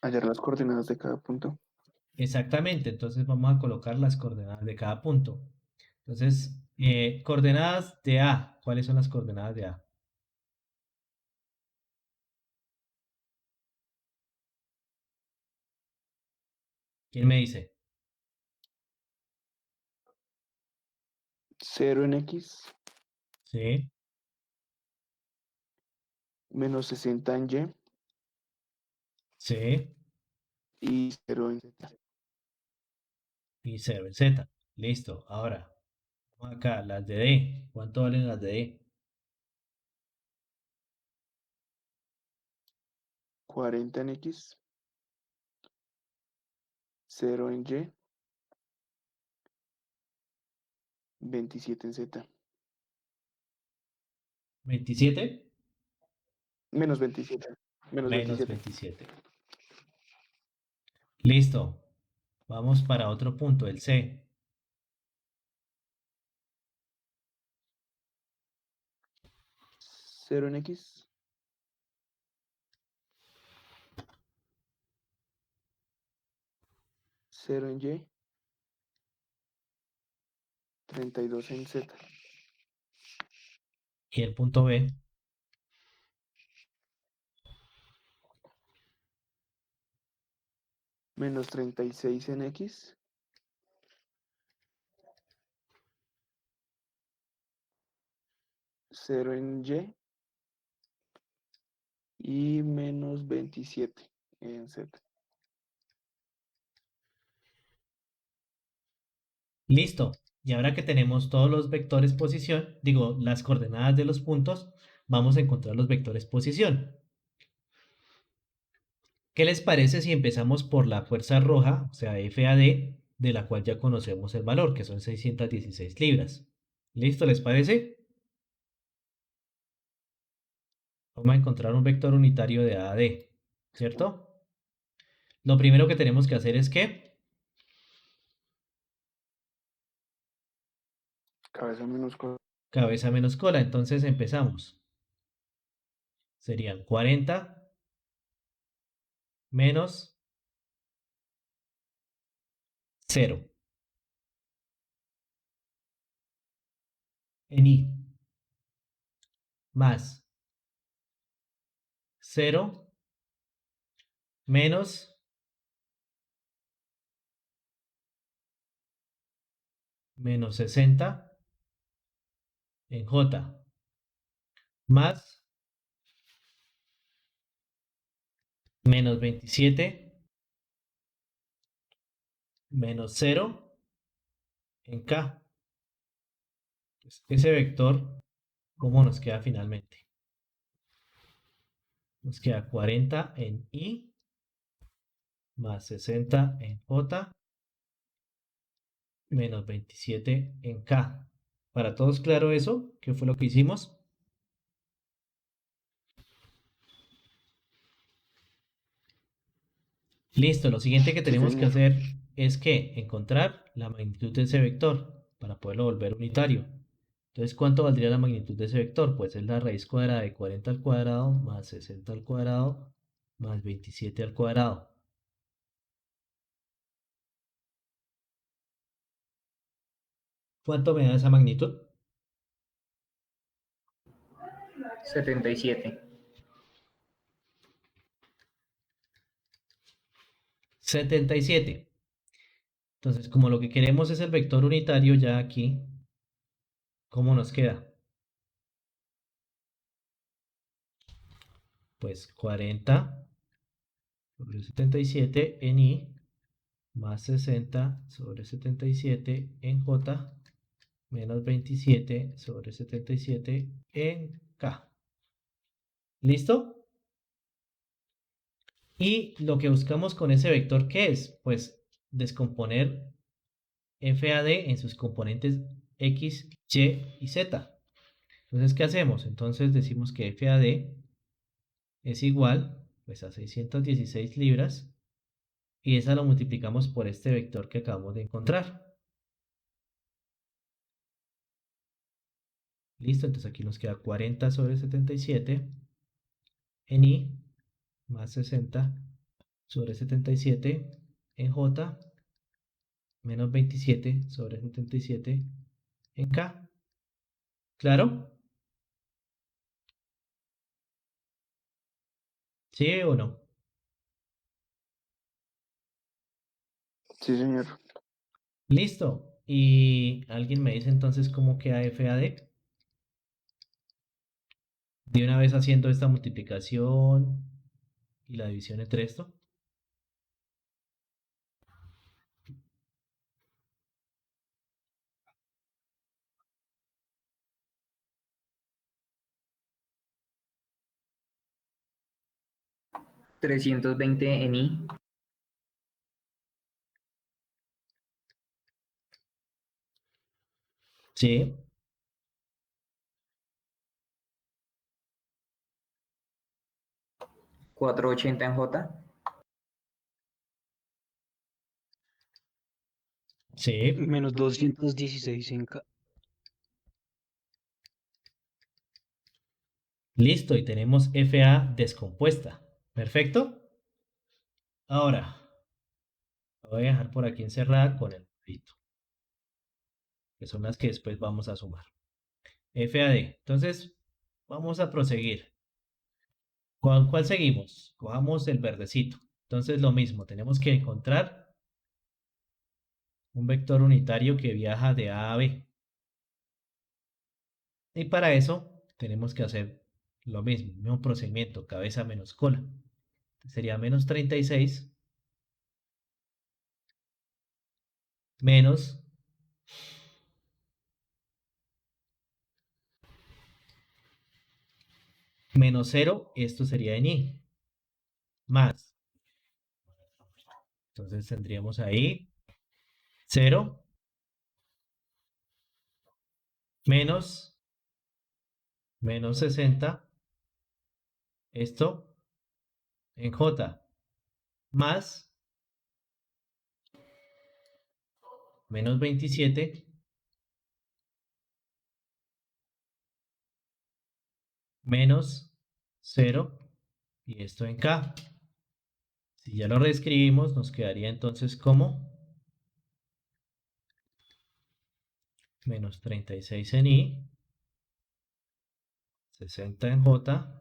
Hallar las coordenadas de cada punto. Exactamente, entonces vamos a colocar las coordenadas de cada punto. Entonces, coordenadas de A. ¿Cuáles son las coordenadas de A? ¿Quién me dice? 0 en X, Sí, menos 60 en Y Sí, y 0 en Z. y 0 en Z. Listo. Ahora, vamos acá, las de D. ¿Cuánto valen las de D? 40 en X, 0 en Y, 27 en Z. ¿27? Menos 27. Menos Menos 27. 27. Listo. Vamos para otro punto, el C. 0 en X, 0 en Y, 32 en Z. Y el punto B. Menos 36 en X, 0 en Y y menos 27 en Z. Listo. Y ahora que tenemos todos los vectores posición, digo, las coordenadas de los puntos, vamos a encontrar los vectores posición. ¿Qué les parece si empezamos por la fuerza roja, o sea, FAD, de la cual ya conocemos el valor, que son 616 libras? ¿Listo? ¿Les parece? Vamos a encontrar un vector unitario de AD, ¿cierto? Lo primero que tenemos que hacer es que Cabeza minúscula. cabeza menos cola. Entonces empezamos. Serían 40 menos 0 en I más 0 menos menos 60 en J más menos 27 menos 0 en K. Entonces, ese vector, ¿cómo nos queda finalmente? Nos queda 40 en I más 60 en J menos 27 en K. ¿Para todos claro eso? ¿Qué fue lo que hicimos? Listo, lo siguiente que Sí, tenemos que señor. hacer es que encontrar la magnitud de ese vector para poderlo volver unitario. Entonces, ¿cuánto valdría la magnitud de ese vector? Pues es la raíz cuadrada de 40 al cuadrado más 60 al cuadrado más 27 al cuadrado. ¿Cuánto me da esa magnitud? 77. 77. Entonces, como lo que queremos es el vector unitario ya aquí, ¿cómo nos queda? Pues 40 sobre 77 en I más 60 sobre 77 en J menos 27 sobre 77 en K. ¿Listo? Y lo que buscamos con ese vector, ¿qué es? Pues descomponer FAD en sus componentes X, Y y Z. Entonces, ¿qué hacemos? Entonces decimos que FAD es igual pues, a 616 libras y esa lo multiplicamos por este vector que acabamos de encontrar. Listo, entonces aquí nos queda 40 sobre 77 en I más 60 sobre 77 en J menos 27 sobre 77 en K. ¿Claro? ¿Sí o no? Sí, señor. Listo. Y alguien me dice entonces cómo queda FAD. de una vez haciendo esta multiplicación y la división entre esto. $320 en I. Sí, $480 en J. sí. Menos 216 en K. Listo, y tenemos FA descompuesta. Perfecto. Ahora, la voy a dejar por aquí encerrada con el numerito, que son las que después vamos a sumar. FAD. Entonces, vamos a proseguir. ¿Cuál seguimos? Cojamos el verdecito. Entonces, lo mismo, tenemos que encontrar un vector unitario que viaja de A a B. Y para eso, tenemos que hacer lo mismo, el mismo procedimiento, cabeza menos cola. Sería menos 36 menos menos 0, esto sería en I, más. Entonces tendríamos ahí 0 menos 60, esto en J, más menos 27 menos 0 y esto en K. Si ya lo reescribimos, nos quedaría entonces como menos 36 en I, 60 en J,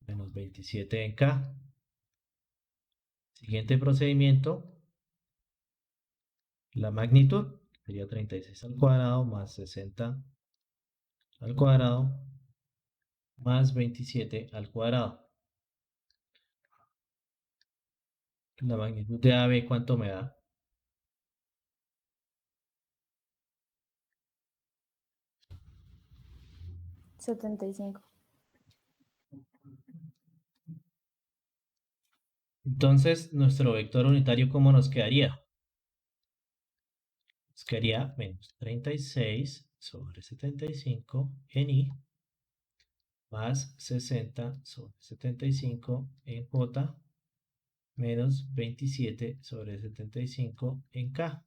menos 27 en K. Siguiente procedimiento, la magnitud sería 36 al cuadrado más 60 al cuadrado más 27 al cuadrado. La magnitud de AB, ¿cuánto me da? $75. Entonces, nuestro vector unitario, ¿cómo nos quedaría? Nos quedaría menos 36 sobre 75 en I más 60 sobre 75 en J menos 27 sobre 75 en K.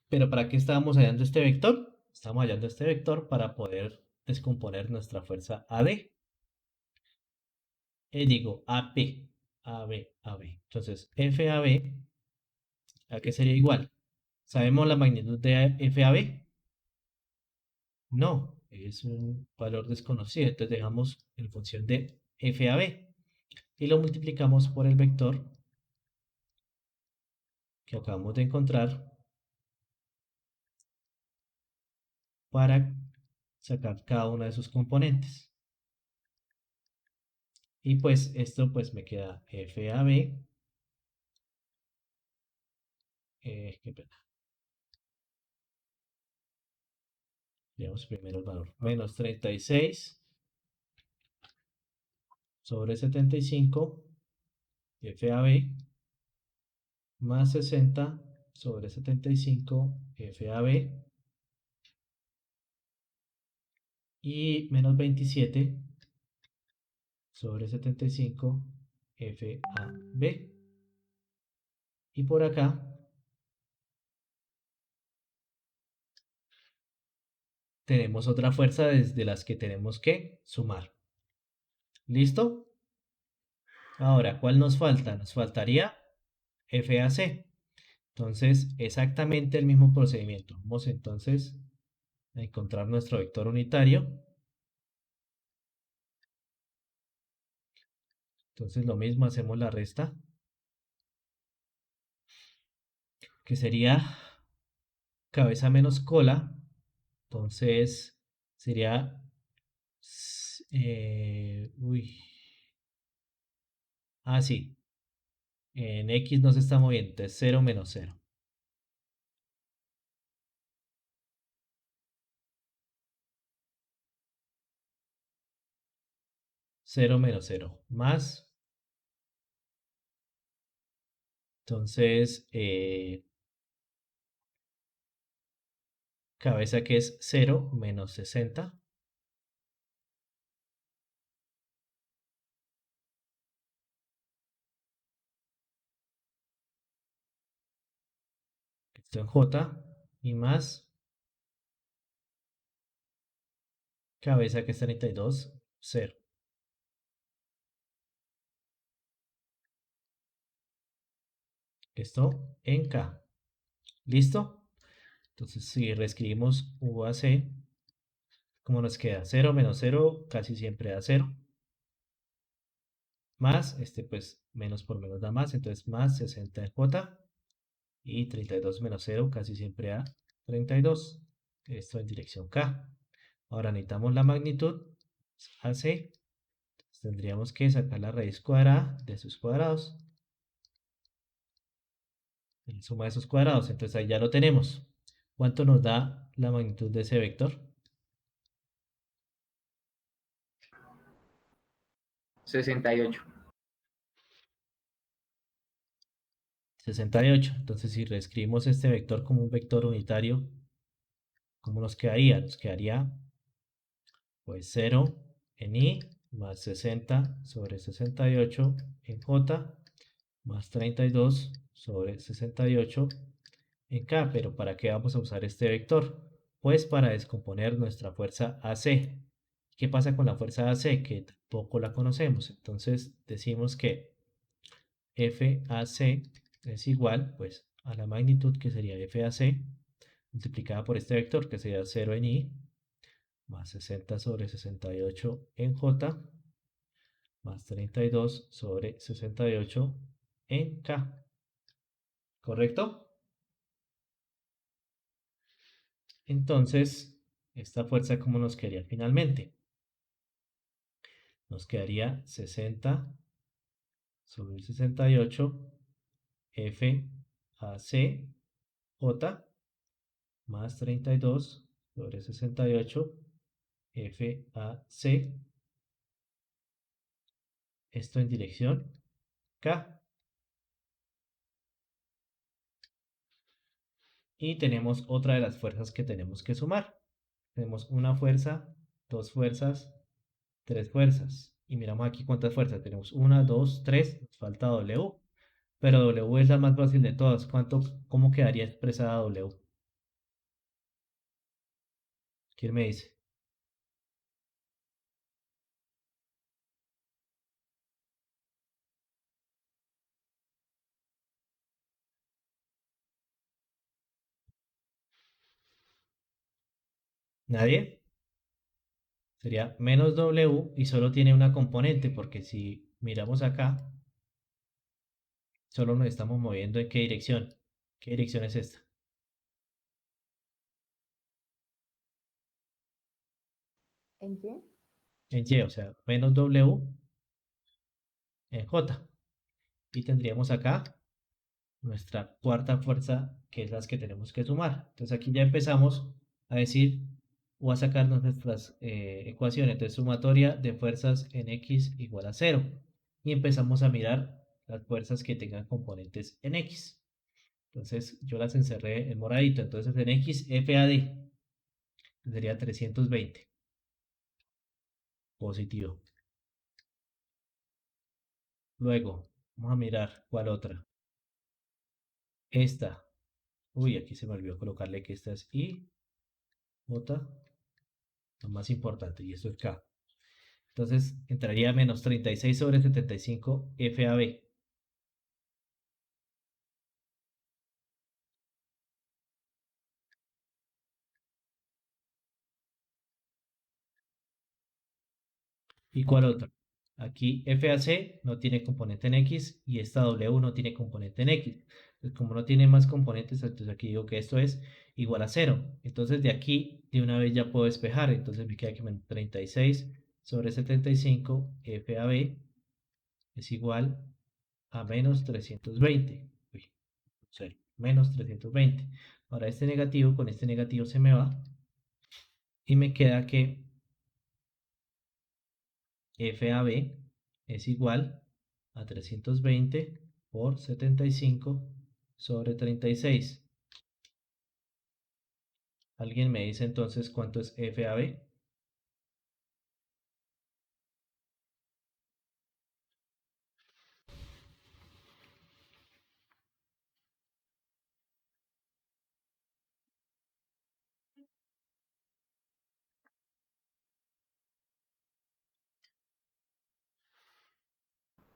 ¿Pero para qué estábamos hallando este vector? Estamos hallando este vector para poder descomponer nuestra fuerza AD. Digo, AP. AB, AB. Entonces, FAB, ¿a qué sería igual? ¿Sabemos la magnitud de FAB? No, es un valor desconocido. Entonces dejamos en función de FAB y lo multiplicamos por el vector que acabamos de encontrar para sacar cada una de sus componentes. Y pues esto pues me queda FAB, qué pena. Veamos primero el valor, menos 36 sobre 75 FAB más 60 sobre 75 FAB y menos 27 sobre 75 FAB. Y por acá tenemos otra fuerza desde las que tenemos que sumar. ¿Listo? Ahora, ¿cuál nos falta? Nos faltaría FAC. Entonces, exactamente el mismo procedimiento. Vamos entonces a encontrar nuestro vector unitario. Entonces, lo mismo, hacemos la resta, que sería cabeza menos cola. Entonces, sería Uy. Ah, sí. En X no se está moviendo, entonces 0 menos 0. 0 menos 0. Más. Entonces, cabeza que es 0 menos 60. Esto en J. Y más. Cabeza que es 32. 0. Esto en K. ¿Listo? Entonces, si reescribimos UAC, ¿cómo nos queda? 0 menos 0 casi siempre da 0. Más, pues menos por menos da más, entonces más 60 en J. Y 32 menos 0 casi siempre da 32. Esto en dirección K. Ahora necesitamos la magnitud AC. Tendríamos que sacar la raíz cuadrada de sus cuadrados. La suma de esos cuadrados. Entonces ahí ya lo tenemos. ¿Cuánto nos da la magnitud de ese vector? 68. 68. Entonces si reescribimos este vector como un vector unitario, ¿cómo nos quedaría? Nos quedaría pues 0 en I más 60 sobre 68 en J más 32 sobre 68 en K. Pero ¿para qué vamos a usar este vector? Pues para descomponer nuestra fuerza AC. ¿Qué pasa con la fuerza AC? Que tampoco la conocemos. Entonces decimos que FAC es igual pues a la magnitud que sería FAC multiplicada por este vector que sería 0 en I más 60 sobre 68 en J más 32 sobre 68 en K. ¿Correcto? Entonces, esta fuerza, ¿cómo nos quedaría finalmente? Nos quedaría 60 sobre 68 F A C J más 32 sobre 68 F A C. Esto en dirección K. Y tenemos otra de las fuerzas que tenemos que sumar. Tenemos una fuerza, dos fuerzas, tres fuerzas. Y miramos aquí cuántas fuerzas. Tenemos una, dos, tres. Nos falta W. Pero W es la más fácil de todas. ¿Cómo quedaría expresada W? ¿Quién me dice? ¿Nadie? Sería menos W y solo tiene una componente, porque si miramos acá, solo nos estamos moviendo en qué dirección. ¿Qué dirección es esta? ¿En qué? En Y, o sea, menos W en J. Y tendríamos acá nuestra cuarta fuerza, que es las que tenemos que sumar. Entonces aquí ya empezamos a decir o a sacarnos nuestras ecuaciones. Entonces sumatoria de fuerzas en X igual a 0. Y empezamos a mirar las fuerzas que tengan componentes en X. Entonces yo las encerré en moradito. Entonces en X, FAD sería 320. Positivo. Luego, vamos a mirar cuál otra. Esta. Uy, aquí se me olvidó colocarle que esta es I, J, lo más importante, y esto es K. Entonces entraría menos 36 sobre 75 FAB. ¿Y cuál otro? Aquí FAC no tiene componente en X y esta W no tiene componente en X. Entonces, como no tiene más componentes, entonces aquí digo que esto es igual a 0. Entonces, de aquí, de una vez ya puedo despejar. Entonces, me queda que 36 sobre 75 f a b es igual a menos 320. Uy, 0, menos 320. Ahora, este negativo con este negativo se me va. Y me queda que FAB es igual a 320 por 75 sobre 36. ¿Alguien me dice entonces cuánto es FAB?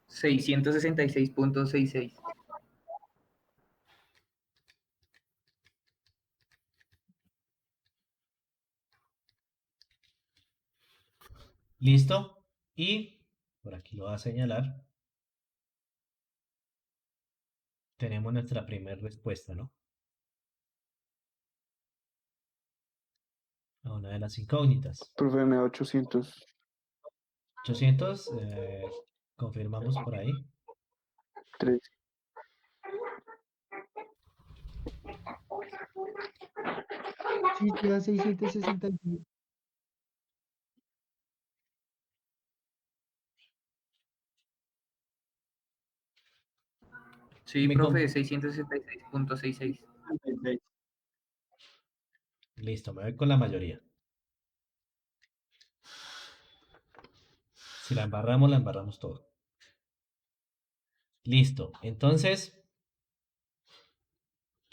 $666.66. ¿Listo? Y por aquí lo voy a señalar. Tenemos nuestra primera respuesta, ¿no? A una de las incógnitas. Profe, me da 800. 800, confirmamos por ahí. 3. Sí, queda 666. Sí, Me profe, con- 666.66. Listo, me voy con la mayoría. Si la embarramos todo. Listo. Entonces,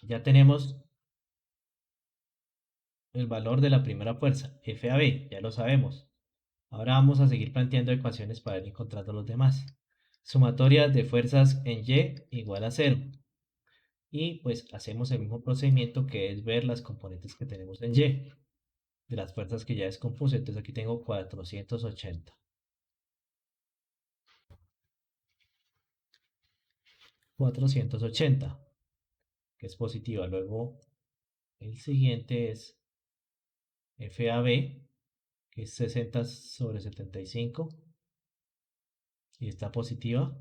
ya tenemos el valor de la primera fuerza, FAB, ya lo sabemos. Ahora vamos a seguir planteando ecuaciones para ir encontrando los demás. Sumatoria de fuerzas en Y igual a 0. Y pues hacemos el mismo procedimiento que es ver las componentes que tenemos en Y, de las fuerzas que ya descompuse. Entonces aquí tengo 480. 480, que es positiva. Luego el siguiente es FAB, que es 60 sobre 75 y está positiva.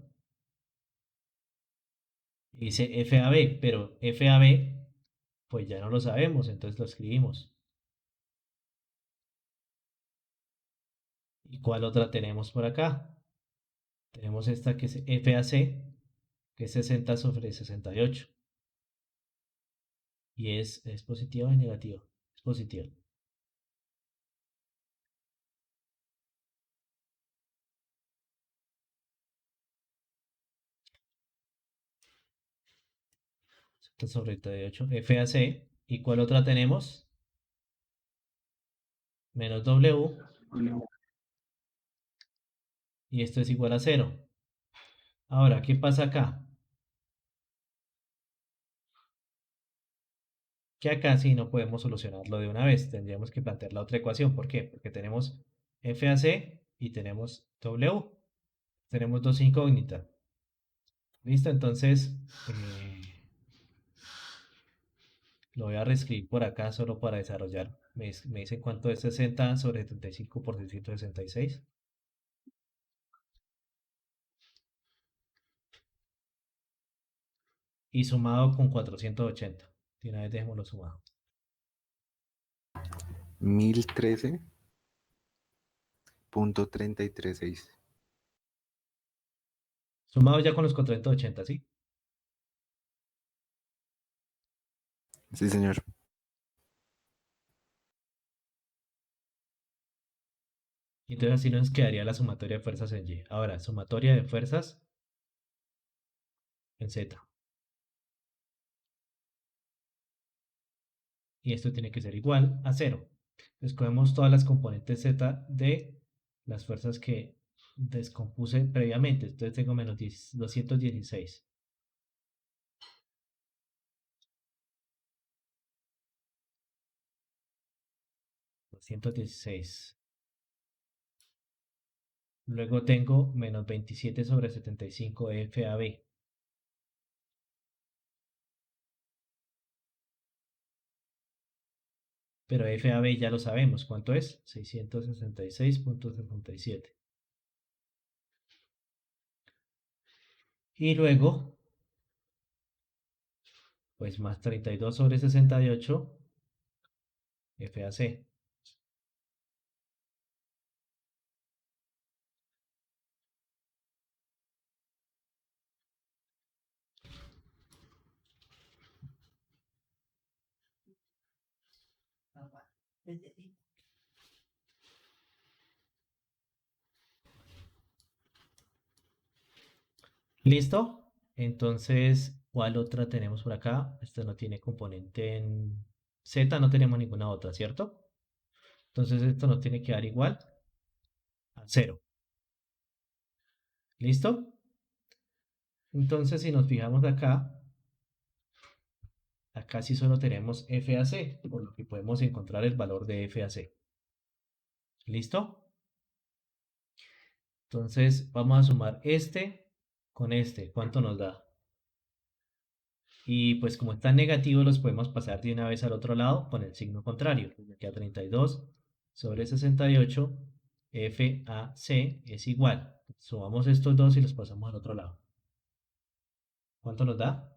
Y dice FAB, pero FAB pues ya no lo sabemos, entonces lo escribimos. ¿Y cuál otra tenemos por acá? Tenemos esta que es FAC, que es 60 sobre 68. ¿Y es positiva o negativa? Es positiva. Sobre 38, FAC. ¿Y cuál otra tenemos? Menos W. Y esto es igual a 0. Ahora, ¿qué pasa acá? Que acá sí no podemos solucionarlo de una vez. Tendríamos que plantear la otra ecuación. ¿Por qué? Porque tenemos FAC y tenemos W. Tenemos dos incógnitas. ¿Listo? Entonces, lo voy a reescribir por acá solo para desarrollar. Me dicen cuánto es 60 sobre 75 por 666. Y sumado con 480. De una vez dejémoslo sumado. 1013.336. Sumado ya con los 480, ¿sí? Sí, señor. Y entonces así nos quedaría la sumatoria de fuerzas en Y. Ahora, sumatoria de fuerzas en Z. Y esto tiene que ser igual a 0. Entonces cogemos todas las componentes Z de las fuerzas que descompuse previamente. Entonces tengo menos 216. 216. Luego tengo menos 27 sobre 75 FAB. pero FAB ya lo sabemos. ¿Cuánto es? 666.67. Y luego, pues más 32 sobre 68, FAC. ¿Listo? Entonces, ¿cuál otra tenemos por acá? Esta no tiene componente en Z, no tenemos ninguna otra, ¿cierto? Entonces esto nos tiene que dar igual a 0. ¿Listo? Entonces, si nos fijamos acá sí solo tenemos FAC, por lo que podemos encontrar el valor de FAC. ¿Listo? Entonces, vamos a sumar este con este. ¿Cuánto nos da? Y pues como están negativos, los podemos pasar de una vez al otro lado con el signo contrario. Me queda 32 sobre 68, FAC es igual. Sumamos estos dos y los pasamos al otro lado. ¿Cuánto nos da?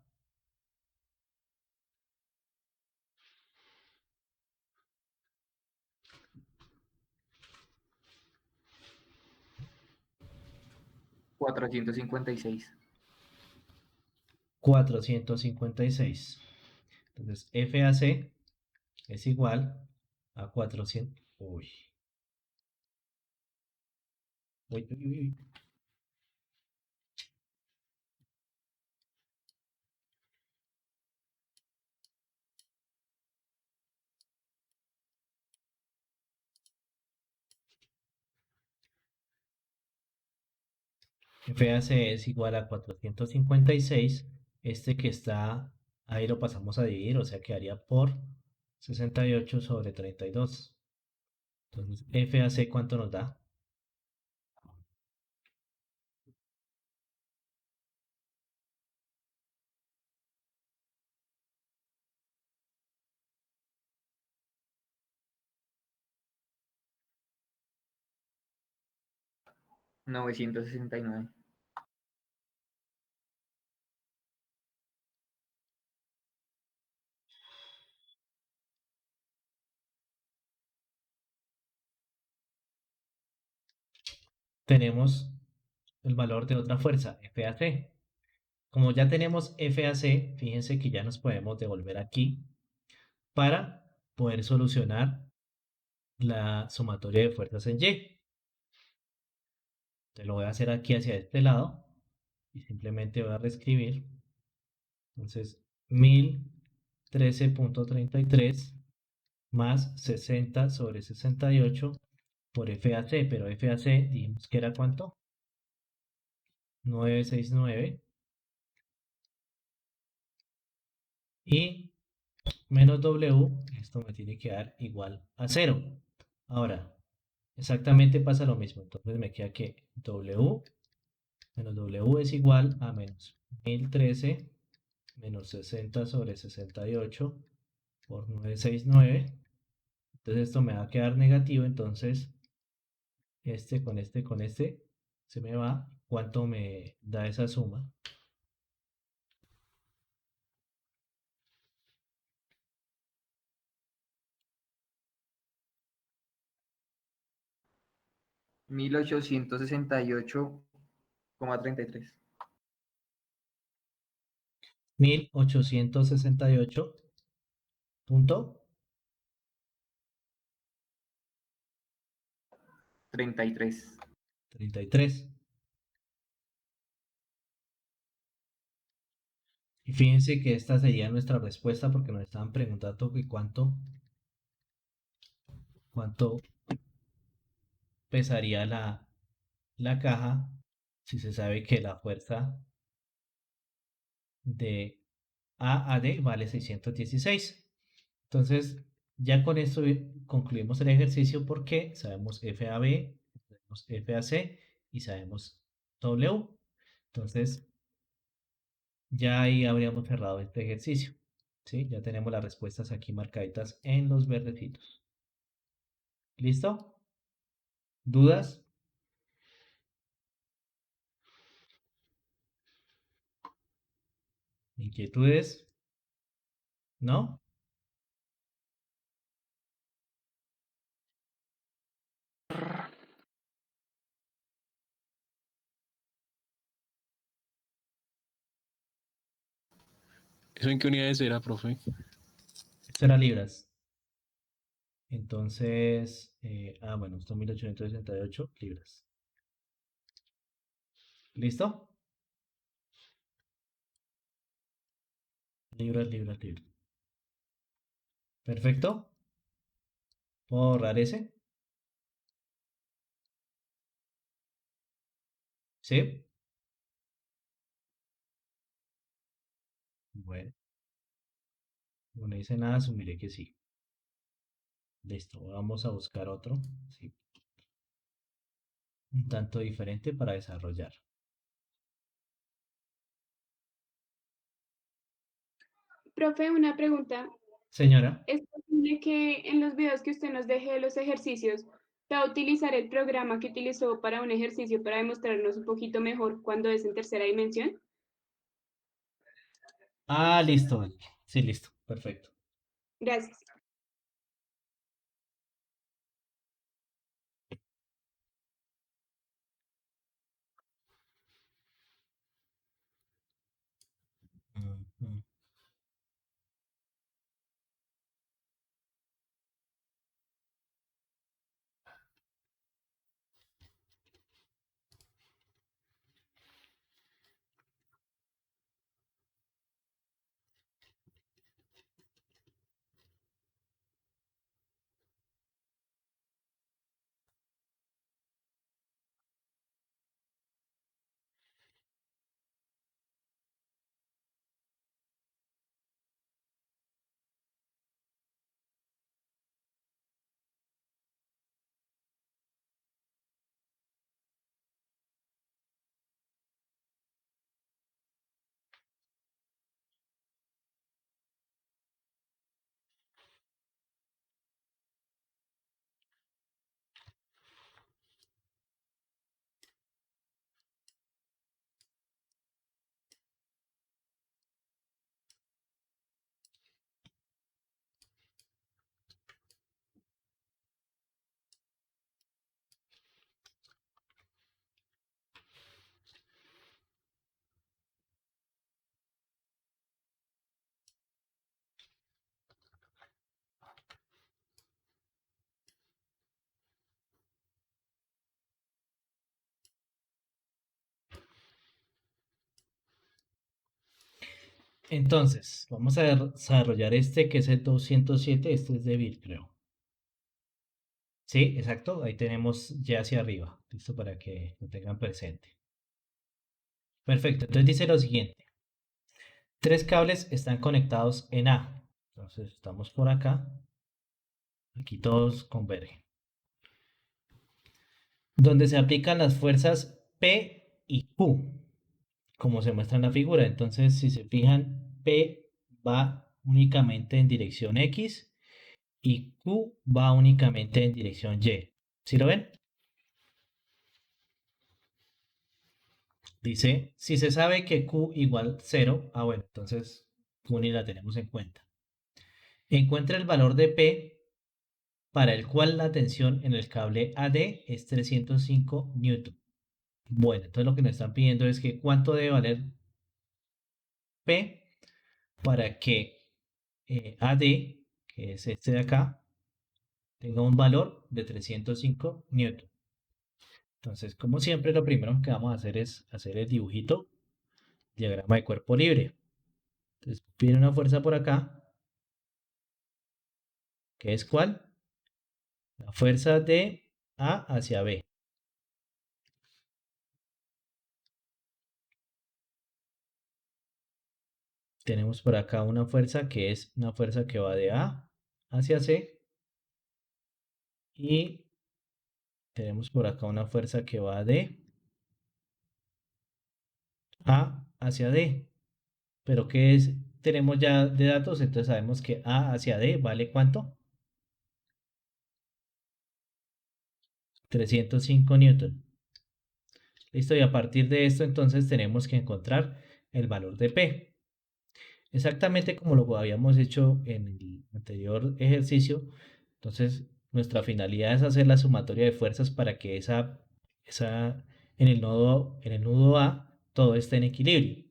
$456. 456. Entonces, FAC es igual a 400. Uy. Uy, uy, uy. FAC es igual a 456. Este que está ahí lo pasamos a dividir, o sea, quedaría por 68 sobre 32. Entonces, FAC, ¿cuánto nos da? $969. Tenemos el valor de otra fuerza, FAC. Como ya tenemos FAC, fíjense que ya nos podemos devolver aquí para poder solucionar la sumatoria de fuerzas en Y. Te lo voy a hacer aquí hacia este lado y simplemente voy a reescribir. Entonces, 1013.33 más 60 sobre 68 por FAC, pero FAC dijimos que era ¿cuánto? 969 y menos W, esto me tiene que dar igual a 0. Ahora, exactamente pasa lo mismo, entonces me queda que W menos W es igual a menos 1013 menos 60 sobre 68 por 969. Entonces esto me va a quedar negativo, entonces este con este se me va. ¿Cuánto me da esa suma? $1868,33. 1868 punto 33. 33. Y fíjense que esta sería nuestra respuesta porque nos estaban preguntando que cuánto pesaría la caja si se sabe que la fuerza de A a D vale 616. Entonces, ya con esto concluimos el ejercicio porque sabemos FAB, sabemos FAC y sabemos W. Entonces, ya ahí habríamos cerrado este ejercicio. ¿Sí? Ya tenemos las respuestas aquí marcaditas en los verdecitos. ¿Listo? ¿Dudas? ¿Inquietudes? ¿No? ¿Eso en qué unidades era, profe? Esto era libras. Entonces, bueno, esto 1868 libras. ¿Listo? Libras, libras, libras. Perfecto. ¿Puedo ahorrar ese? ¿Sí? Bueno, no dice nada, asumiré que sí. Listo, vamos a buscar otro. Sí. Un tanto diferente para desarrollar. Profe, una pregunta. Señora, ¿Es posible que en los videos que usted nos deje de los ejercicios, va a utilizar el programa que utilizó para un ejercicio para demostrarnos un poquito mejor cuando es en tercera dimensión? listo. Sí, listo. Perfecto. Gracias. Ujú. Entonces, vamos a desarrollar este que es el 207. Este es de bit, creo. Sí, exacto. Ahí tenemos ya hacia arriba. Listo para que lo tengan presente. Perfecto. Entonces dice lo siguiente. 3 cables están conectados en A. Entonces estamos por acá. Aquí todos convergen. Donde se aplican las fuerzas P y Q, como se muestra en la figura. Entonces, si se fijan, P va únicamente en dirección X y Q va únicamente en dirección Y. ¿Sí lo ven? Dice, si se sabe que Q igual 0, bueno, entonces Q ni la tenemos en cuenta. Encuentra el valor de P para el cual la tensión en el cable AD es 305 newton. Bueno, entonces lo que nos están pidiendo es que cuánto debe valer P para que AD, que es este de acá, tenga un valor de 305 newton. Entonces, como siempre, lo primero que vamos a hacer es hacer el dibujito, diagrama de cuerpo libre. Entonces, viene una fuerza por acá, que es ¿cuál? La fuerza de A hacia B. Tenemos por acá una fuerza que es una fuerza que va de A hacia C. Y tenemos por acá una fuerza que va de A hacia D. Pero ¿qué es tenemos ya de datos, entonces sabemos que A hacia D vale ¿cuánto? 305 newton. Listo, y a partir de esto entonces tenemos que encontrar el valor de P. Exactamente como lo habíamos hecho en el anterior ejercicio, entonces nuestra finalidad es hacer la sumatoria de fuerzas para que en el nudo A todo esté en equilibrio.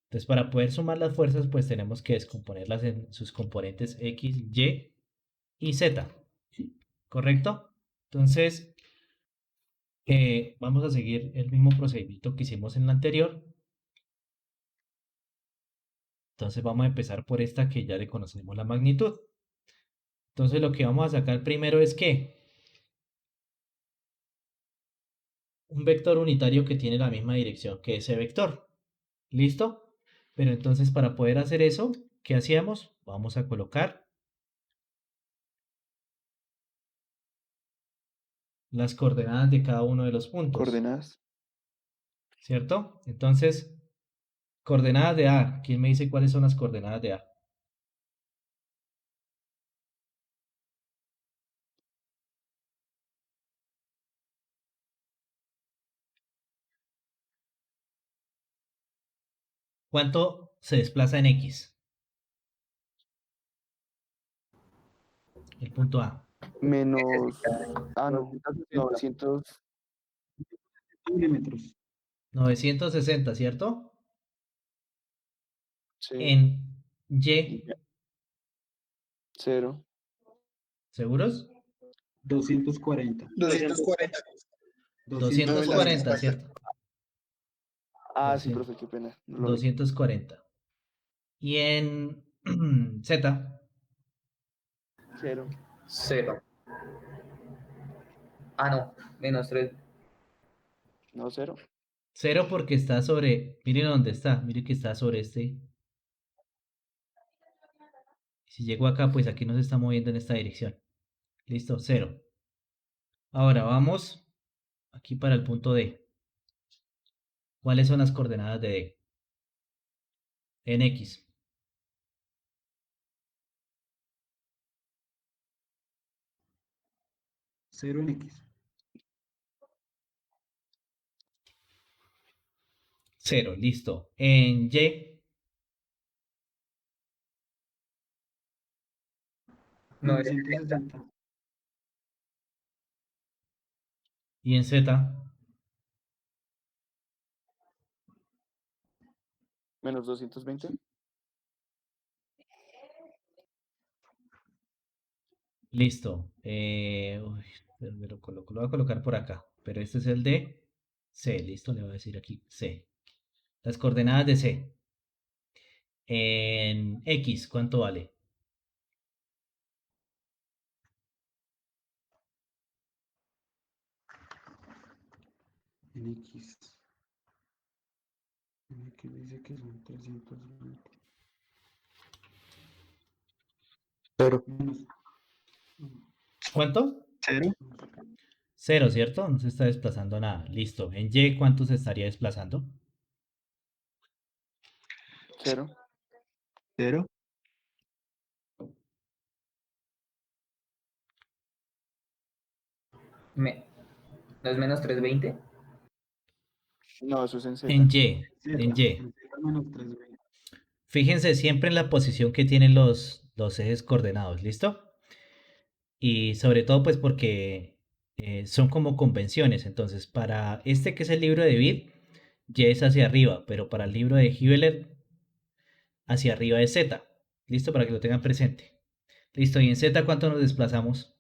Entonces para poder sumar las fuerzas pues tenemos que descomponerlas en sus componentes X, Y y Z. ¿Correcto? Entonces vamos a seguir el mismo procedimiento que hicimos en la anterior. Entonces vamos a empezar por esta que ya le conocemos la magnitud. Entonces lo que vamos a sacar primero es que un vector unitario que tiene la misma dirección que ese vector. ¿Listo? Pero entonces para poder hacer eso, ¿qué hacíamos? Vamos a colocar las coordenadas de cada uno de los puntos. Coordenadas. ¿Cierto? Entonces, coordenadas de A. ¿Quién me dice cuáles son las coordenadas de A? ¿Cuánto se desplaza en X? El punto A. Menos. Ah, no. 900. Milímetros. 960, ¿cierto? Sí. En Y, 0. ¿seguros? 240. 240. 240, ¿cierto? Ah, sí, 200, profe, qué pena. No lo vi. 240. Y en Z, 0. 0. Ah, no, menos 3. No, 0. 0 porque está sobre, miren dónde está, miren que está sobre este. Si llego acá, pues aquí no se está moviendo en esta dirección. Listo, 0. Ahora vamos aquí para el punto D. ¿Cuáles son las coordenadas de D? En X. 0 en X. 0, listo. En Y, 960. y en Z, Menos 220. listo. Lo voy a colocar por acá. Pero este es el de C, listo, le voy a decir aquí C. Las coordenadas de C. En X, ¿cuánto vale? En X. En X dice que son 320. Cero. Menos. ¿Cuánto? 0. 0, ¿cierto? No se está desplazando nada. Listo. En Y, ¿cuánto se estaría desplazando? 0. 0. ¿No es menos 320? No, eso es en Z. En Y. En Y. Menos 320. Fíjense siempre en la posición que tienen los ejes coordenados, ¿listo? Y sobre todo pues porque son como convenciones. Entonces, para este que es el libro de Bit, Y es hacia arriba, pero para el libro de Hibbeler, hacia arriba es Z. ¿Listo? Para que lo tengan presente. Listo. ¿Y en Z cuánto nos desplazamos?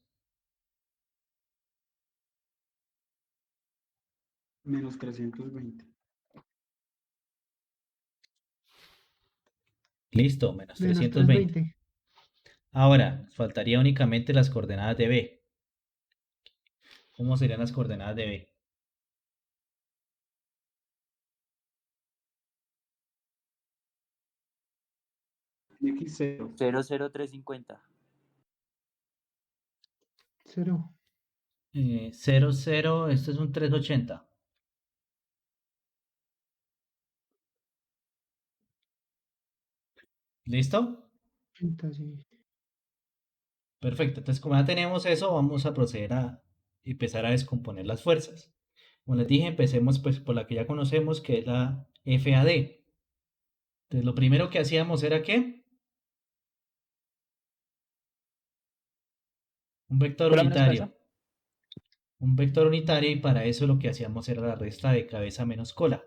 Menos 320. Listo, menos Menos 320. 320. Ahora, nos faltaría únicamente las coordenadas de B. ¿Cómo serían las coordenadas de B? X 0. 00350. 0. 0, 0, esto es un 380. ¿Listo? Sí. Perfecto. Entonces, como ya tenemos eso, vamos a proceder a empezar a descomponer las fuerzas. Como les dije, empecemos pues por la que ya conocemos, que es la FAD. Entonces, lo primero que hacíamos era ¿qué? Un vector Cola menos unitario. cabeza. Un vector unitario y para eso lo que hacíamos era la resta de cabeza menos cola.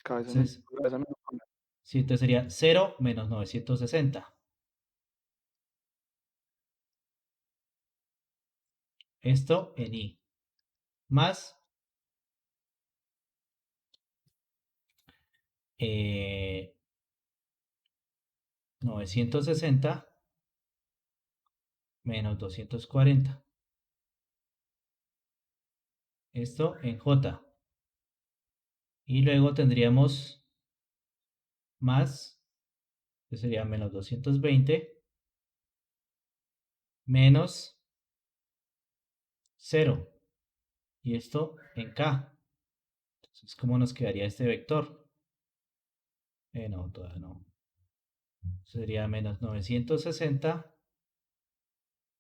Cabeza Entonces, cabeza menos cola. sí, entonces sería 0 menos 960. Esto en I. Más 960 menos 240. Esto en J. Y luego tendríamos más, que sería menos 220 menos 0. Y esto en K. Entonces, ¿cómo nos quedaría este vector? No, todavía no. Sería menos 960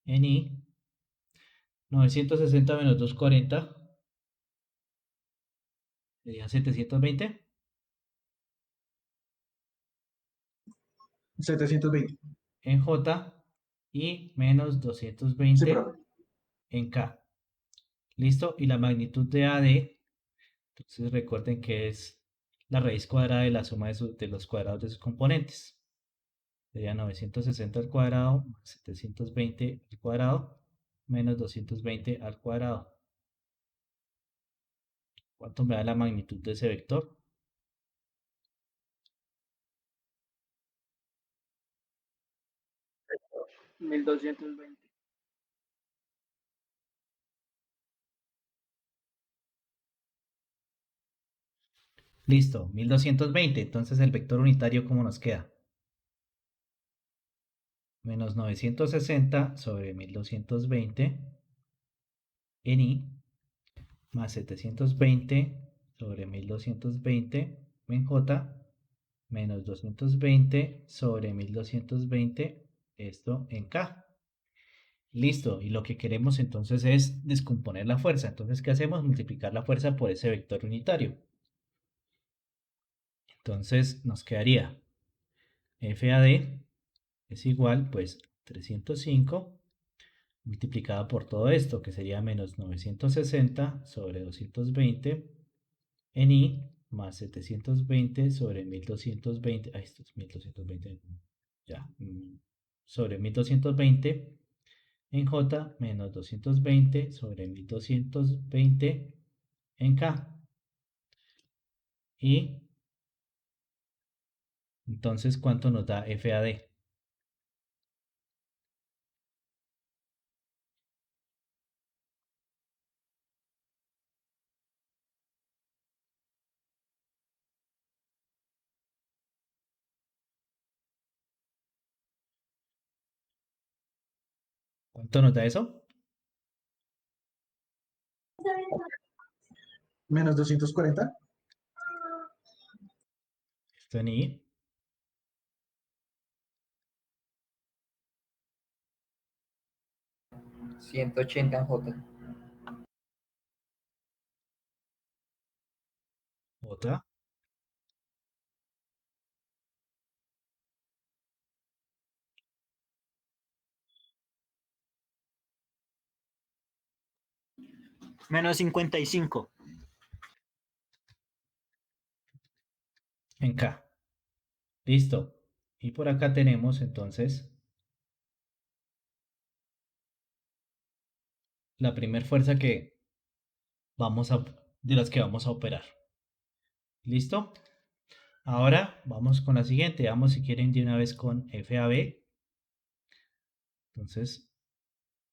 en I. 960 menos 240 sería 720 720. en J y menos Sí, 220 profe. en K. ¿Listo? Y la magnitud de AD, entonces recuerden que es la raíz cuadrada de la suma de los cuadrados de sus componentes. Sería 960 al cuadrado más 720 al cuadrado menos 220 al cuadrado. ¿Cuánto me da la magnitud de ese vector? $1220. Listo, 1220. Entonces el vector unitario, ¿cómo nos queda? Menos 960 sobre 1220 en I más 720 sobre 1220 en J menos 220 sobre 1220, esto en K. Listo, y lo que queremos entonces es descomponer la fuerza. Entonces, ¿qué hacemos? Multiplicar la fuerza por ese vector unitario. Entonces, nos quedaría FAD es igual, pues, 305 multiplicada por todo esto, que sería menos 960 sobre 220 en I más 720 sobre 1220, esto es 1220, ya, sobre 1220 en J menos 220 sobre 1220 en K. Y entonces, ¿cuánto nos da FAD? ¿Cuánto nos da eso? Menos 240. Esto en I. 180 en J. J. Menos 55. En K. Listo. Y por acá tenemos entonces la primera fuerza que de las que vamos a operar. ¿Listo? Ahora vamos con la siguiente. Vamos si quieren de una vez con FAB. Entonces,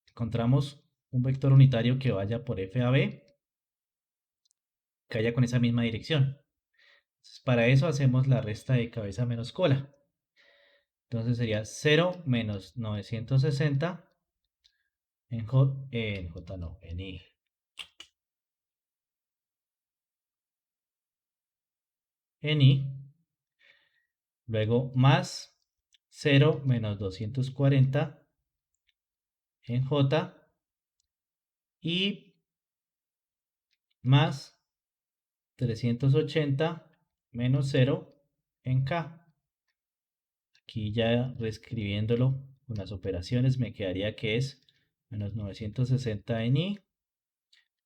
encontramos un vector unitario que vaya por FAB, que vaya con esa misma dirección. Entonces, para eso hacemos la resta de cabeza menos cola. Entonces sería 0 menos 960 en J no, en I. En I. Luego más 0 menos 240 en J y más 380 menos 0 en K. Aquí ya reescribiéndolo con las operaciones me quedaría que es menos 960 en I,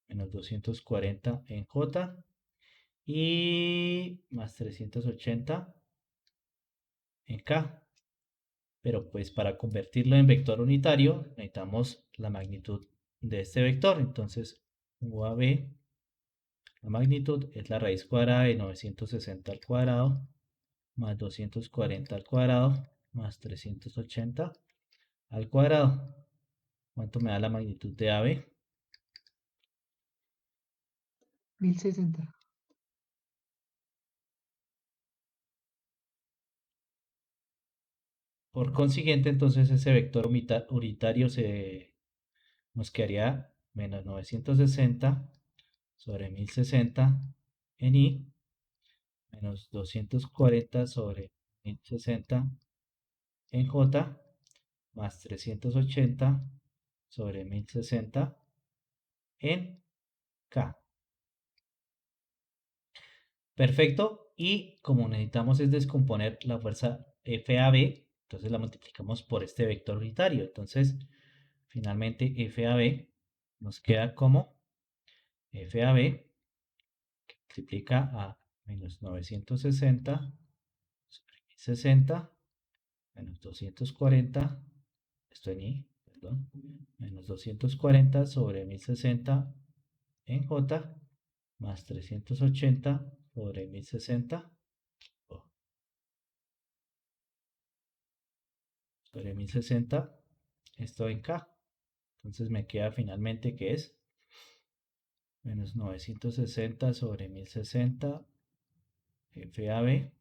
menos 240 en J y más 380 en K. Pero pues para convertirlo en vector unitario necesitamos la magnitud de este vector. Entonces UAB, la magnitud es la raíz cuadrada de 960 al cuadrado más 240 al cuadrado más 380 al cuadrado. ¿Cuánto me da la magnitud de AB? 1060. Por consiguiente, entonces ese vector unitario nos quedaría menos 960 sobre 1060 en I, menos 240 sobre 1060 en J, más 380 sobre 1060 en K. Perfecto. Y como necesitamos es descomponer la fuerza FAB, entonces la multiplicamos por este vector unitario. Entonces, finalmente FAB nos queda como FAB que multiplica a menos 960 sobre 1060 menos 240, esto en I, perdón, menos 240 sobre 1060 en J, más 380 sobre 1060 sobre 1060, esto en K. Entonces me queda finalmente que es menos 960 sobre 1060 FAB,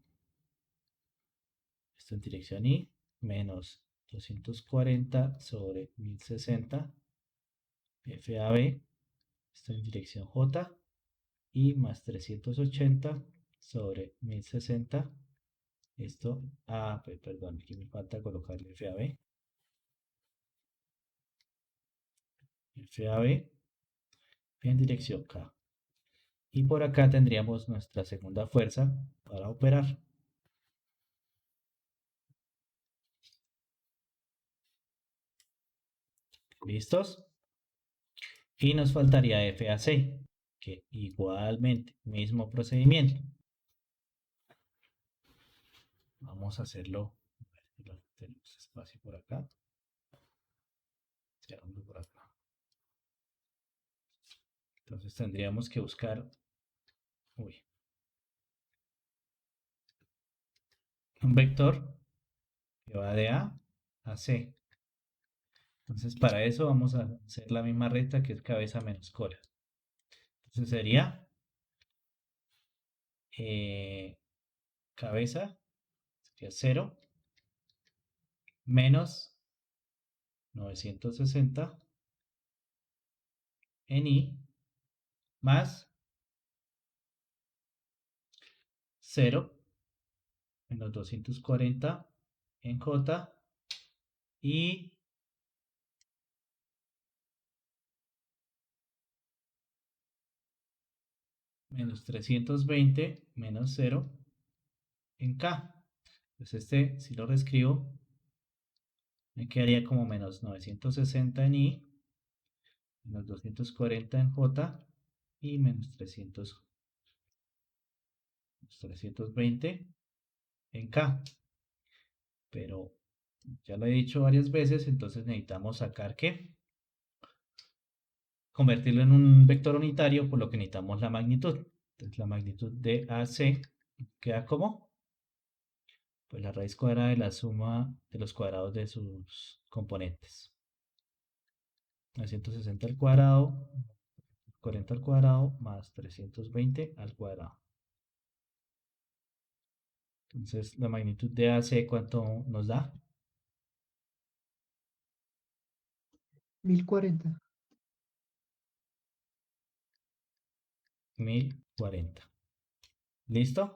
esto en dirección I, menos 240 sobre 1060 FAB, esto en dirección J, y más 380 sobre 1060, esto, pues, perdón, aquí me falta colocarle FAB, FAB en dirección K. Y por acá tendríamos nuestra segunda fuerza para operar. ¿Listos? Y nos faltaría FAC, que igualmente, mismo procedimiento. Vamos a hacerlo. Tenemos espacio por acá. Cerrando por acá. Entonces tendríamos que buscar un vector que va de A a C. Entonces para eso vamos a hacer la misma recta que es cabeza menos cola. Entonces sería cabeza, sería 0, menos 960 en I, más 0, menos 240 en J, y menos 320 menos 0 en K. Entonces este, si lo reescribo, me quedaría como menos 960 en I, menos 240 en J y menos 320 en K. Pero ya lo he dicho varias veces, entonces necesitamos sacar ¿qué? Convertirlo en un vector unitario, por lo que necesitamos la magnitud. Entonces la magnitud de AC queda como pues la raíz cuadrada de la suma de los cuadrados de sus componentes. 960 al cuadrado, 40 al cuadrado, más 320 al cuadrado. Entonces la magnitud de AC, ¿cuánto nos da? 1040. 1040. ¿Listo?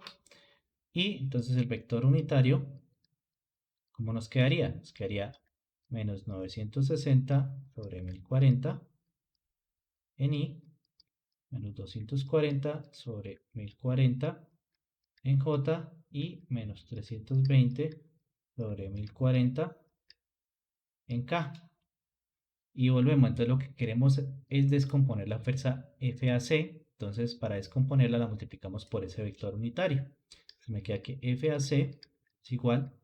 Y entonces el vector unitario, ¿Cómo nos quedaría? Nos quedaría menos 960 sobre 1040 en I, menos 240 sobre 1040 en J y menos 320 sobre 1040 en K. Y volvemos, entonces lo que queremos es descomponer la fuerza FAC, entonces para descomponerla la multiplicamos por ese vector unitario. Entonces me queda que FAC es igual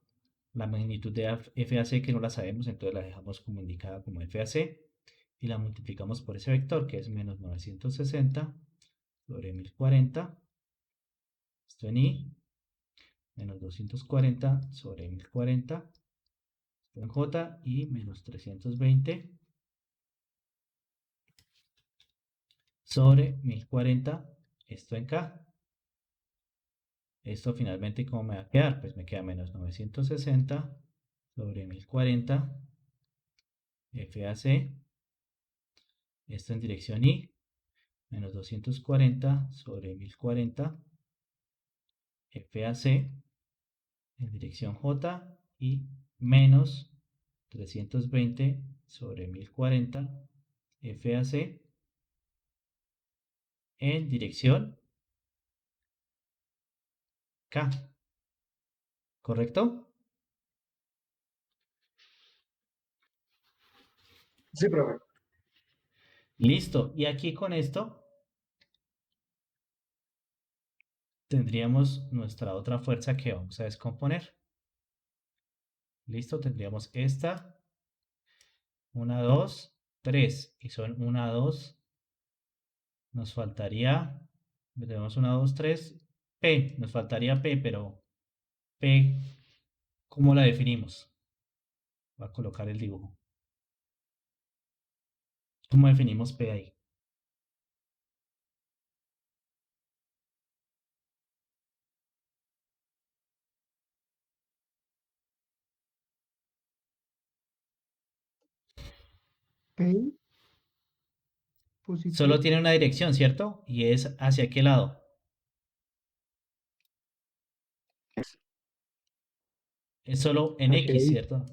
la magnitud de FAC que no la sabemos, entonces la dejamos como indicada como FAC y la multiplicamos por ese vector que es menos 960 sobre 1040, esto en I, menos 240 sobre 1040, esto en J y menos 320 sobre 1040, esto en K. Esto finalmente, ¿cómo me va a quedar? Pues me queda menos 960 sobre 1040 FAC, esto en dirección I, menos 240 sobre 1040 FAC en dirección J y menos 320 sobre 1040 FAC en dirección K. ¿Correcto? Sí, profe. Listo. Y aquí con esto tendríamos nuestra otra fuerza que vamos a descomponer. Listo, tendríamos esta, 1, 2, 3, y son 1, 2, nos faltaría, tenemos 1, 2, 3, P, nos faltaría P, pero P, ¿cómo la definimos? Voy a colocar el dibujo. ¿Cómo definimos P ahí? P positivo. Solo tiene una dirección, ¿cierto? Y es hacia qué lado. Es solo en Ok. X, ¿cierto?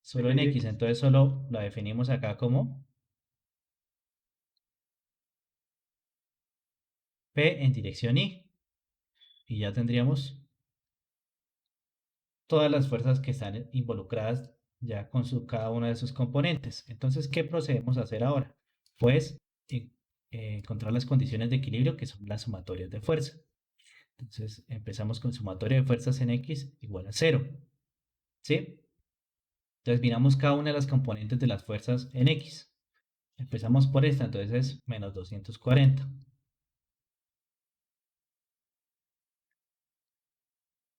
Solo en X, entonces solo la definimos acá como P en dirección Y. Y ya tendríamos todas las fuerzas que están involucradas ya con cada una de sus componentes. Entonces, ¿qué procedemos a hacer ahora? Pues encontrar las condiciones de equilibrio que son las sumatorias de fuerza. Entonces, empezamos con sumatoria de fuerzas en X igual a 0. ¿Sí? Entonces, miramos cada una de las componentes de las fuerzas en X. Empezamos por esta, entonces es menos 240.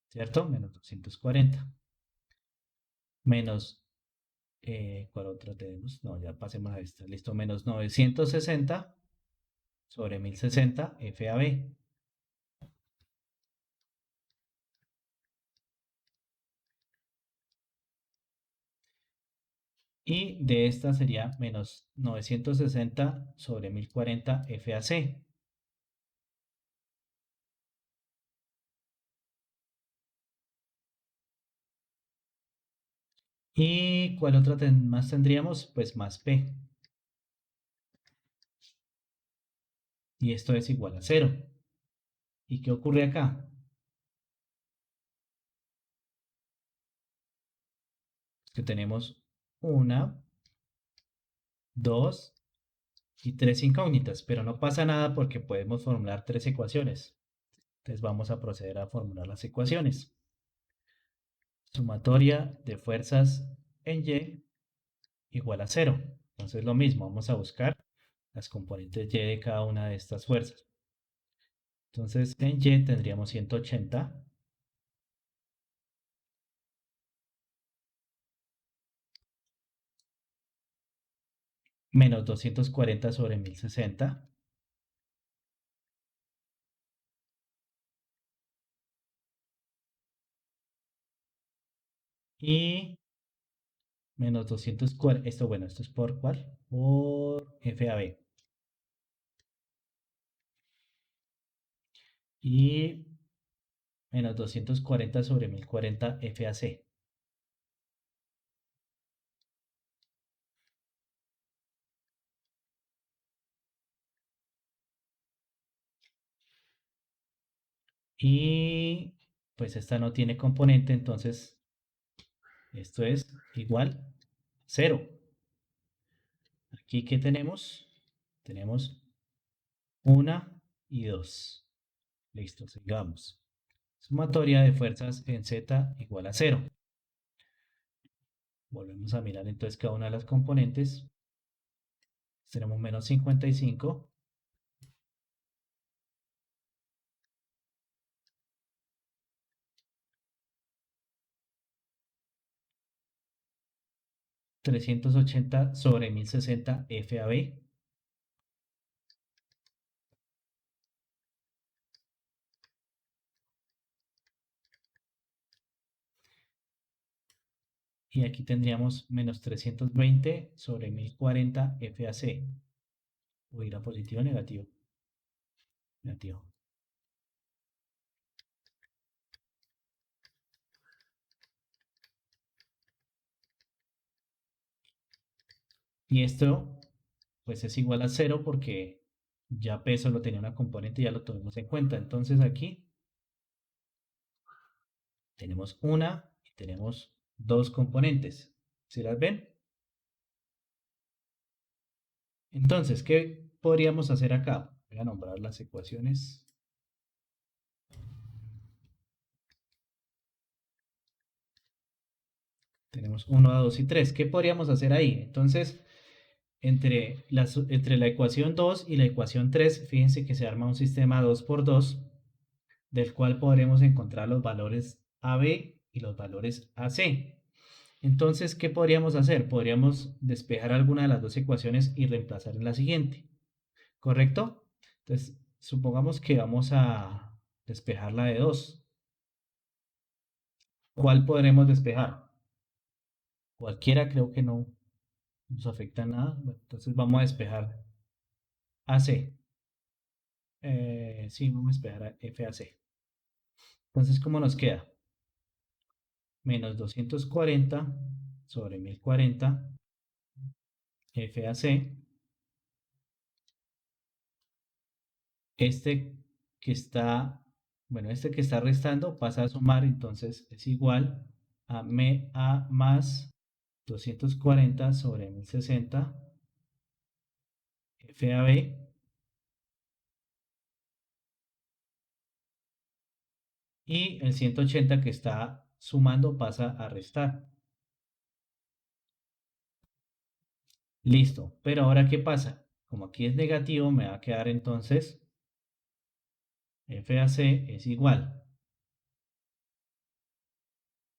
¿Cierto? Menos 240. Menos, ¿cuál otra tenemos? No, ya pasemos a esta. Listo, menos 960 sobre 1060 FAB. Y de esta sería menos 960 sobre 1040 FAC. ¿Y cuál otra más tendríamos? Pues más P. Y esto es igual a 0. ¿Y qué ocurre acá? Es que tenemos 1, 2 y 3 incógnitas, pero no pasa nada porque podemos formular 3 ecuaciones. Entonces vamos a proceder a formular las ecuaciones. Sumatoria de fuerzas en Y igual a 0. Entonces lo mismo, vamos a buscar las componentes Y de cada una de estas fuerzas. Entonces en Y tendríamos 180 menos 240 sobre 1060 y menos 240, esto bueno, esto es por ¿cuál? Por FAB. Y menos 240 sobre 1040 FAC. Y pues esta no tiene componente, entonces esto es igual a 0. Aquí, ¿qué tenemos? Tenemos 1 y 2. Listo, sigamos. Sumatoria de fuerzas en Z igual a 0. Volvemos a mirar entonces cada una de las componentes. Tenemos menos 55. $380 sobre 1060 FAB. Y aquí tendríamos menos 320 sobre 1040 FAC. ¿O irá positivo o negativo? Negativo. Y esto pues es igual a 0 porque ya P solo tenía una componente y ya lo tuvimos en cuenta. Entonces aquí tenemos una y tenemos dos componentes. ¿Sí las ven? Entonces, ¿qué podríamos hacer acá? Voy a nombrar las ecuaciones. Tenemos 1, 2 y 3. ¿Qué podríamos hacer ahí? Entonces, entre la ecuación 2 y la ecuación 3, fíjense que se arma un sistema 2 por 2, del cual podremos encontrar los valores AB y los valores AC. Entonces, ¿qué podríamos hacer? Podríamos despejar alguna de las dos ecuaciones y reemplazar en la siguiente. ¿Correcto? Entonces, supongamos que vamos a despejar la de 2. ¿Cuál podremos despejar? Cualquiera, creo que no nos afecta nada. Bueno, entonces vamos a despejar AC. Sí, vamos a despejar a FAC. Entonces, ¿cómo nos queda? Menos 240 sobre 1040 FAC. Este que está restando pasa a sumar, entonces es igual a más 240 sobre 1060 FAB y el 180 que está sumando pasa a restar. Listo, pero ahora ¿qué pasa? Como aquí es negativo, me va a quedar entonces FAC es igual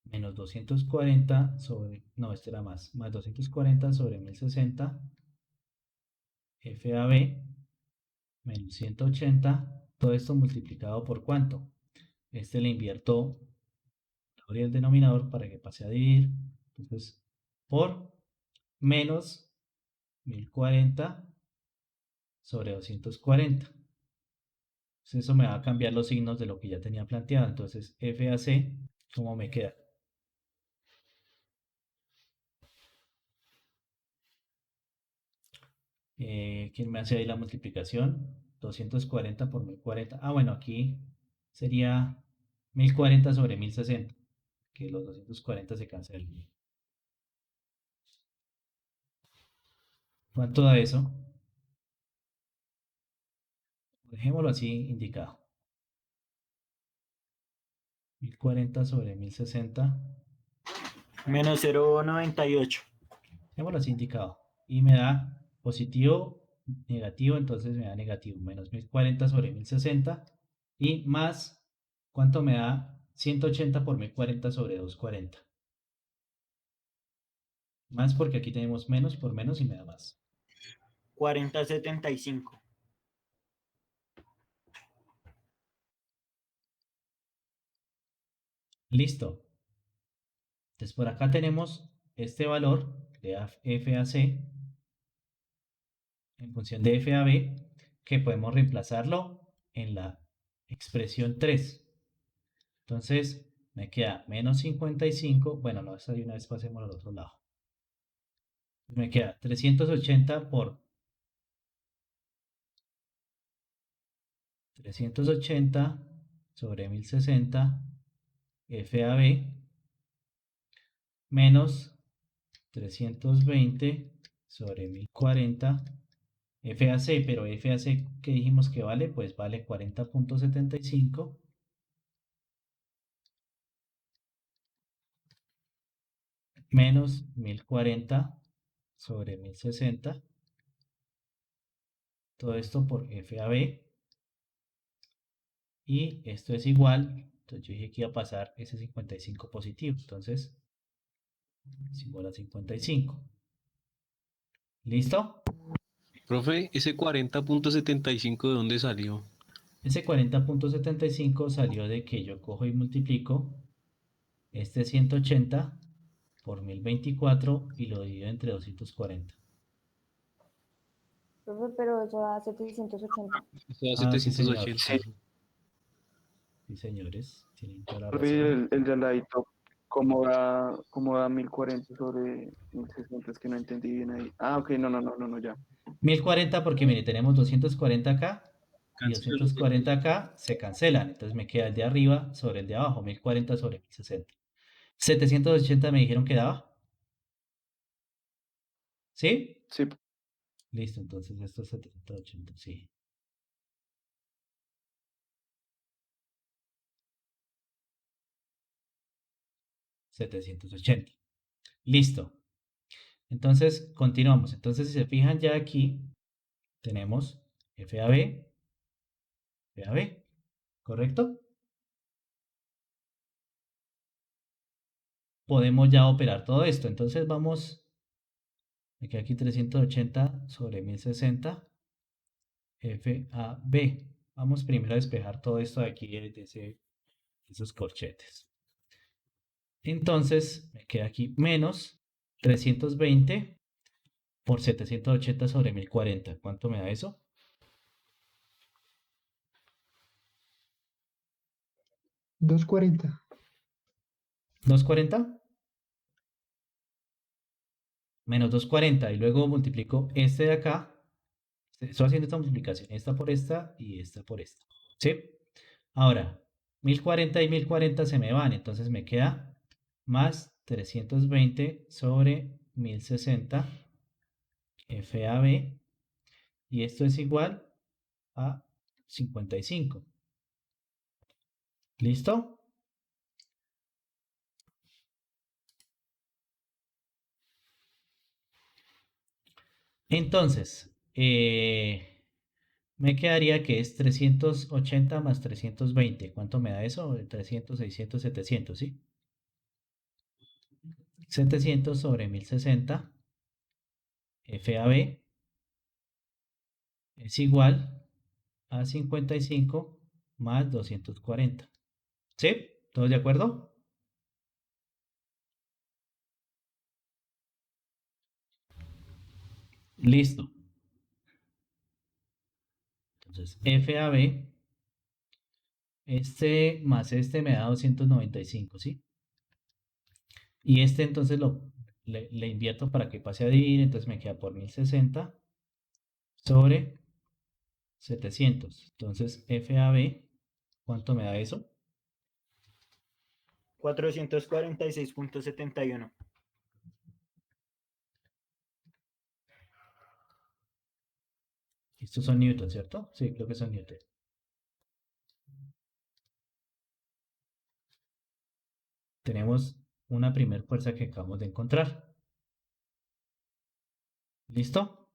menos 240 sobre, no, este era más 240 sobre 1060 FAB menos 180, todo esto multiplicado por ¿cuánto? Este le invierto el denominador para que pase a dividir, entonces por menos 1040 sobre 240. Entonces eso me va a cambiar los signos de lo que ya tenía planteado, entonces FAC, ¿cómo me queda? ¿Quién me hace ahí la multiplicación? 240 por 1040. Ah, bueno, aquí sería 1040 sobre 1060, que los 240 se cancelan. ¿Cuánto da eso? Dejémoslo así indicado. 1040 sobre 1060. Menos 0,98. Dejémoslo así indicado. Y me da positivo, negativo, entonces me da negativo. Menos 1040 sobre 1060. Y más, ¿cuánto me da? 180 por 1040 sobre 240. Más porque aquí tenemos menos por menos y me da más. 40,75. Listo. Entonces por acá tenemos este valor de FAC en función de FAB que podemos reemplazarlo en la expresión 3. Entonces me queda menos 55. Bueno, no, esta de una vez pasemos al otro lado. Me queda 380 por 380 sobre 1060 FAB menos 320 sobre 1040 FAC, pero FAC que dijimos que vale, pues vale 40.75 menos 1040 sobre 1060, todo esto por FAB, y esto es igual, entonces yo dije que iba a pasar ese 55 positivo, entonces es igual a 55. ¿Listo? Profe, ese 40.75 ¿de dónde salió? Ese 40.75 salió de que yo cojo y multiplico este 180 por 1024 y lo divido entre 240. Profe, pero eso da 780. Eso da Ah, sí, señor. 780. Sí, señores, tienen toda la Profe, razón. el de al ladito, cómo da 1040 sobre 1060? Es que no entendí bien ahí. Ah, ok, no, ya. 1040 porque, mire, tenemos 240 acá y Cancela 240 acá se cancelan. Entonces me queda el de arriba sobre el de abajo, 1040 sobre 1060. 780 me dijeron que daba. ¿Sí? Sí, Listo, entonces esto es 780, sí. $780. Listo. Entonces, continuamos. Entonces, si se fijan ya aquí, tenemos FAB, FAB, ¿correcto? Podemos ya operar todo esto. Entonces vamos, me queda aquí 380 sobre 1060, FAB. Vamos primero a despejar todo esto de aquí, de esos corchetes. Entonces, me queda aquí menos 320 por 780 sobre 1040. ¿Cuánto me da eso? 240. 240 menos 240 y luego multiplico este de acá. Estoy haciendo esta multiplicación, esta por esta y esta por esta. ¿Sí? Ahora, 1040 y 1040 se me van, entonces me queda más 320 sobre 1060 FAB y esto es igual a 55. ¿Listo? Entonces, me quedaría que es 380 más 320. ¿Cuánto me da eso? 300, 600, 700, ¿sí? 700 sobre 1060 FAB es igual a 55 más 240. ¿Sí? ¿Todos de acuerdo? Listo. Entonces, FAB, este más este me da 295, ¿sí? Y este entonces le invierto para que pase a dividir, entonces me queda por 1060 sobre 700. Entonces, FAB, ¿cuánto me da eso? 446.71. Estos son newton, ¿cierto? Sí, creo que son newton. Tenemos una primera fuerza que acabamos de encontrar. ¿Listo?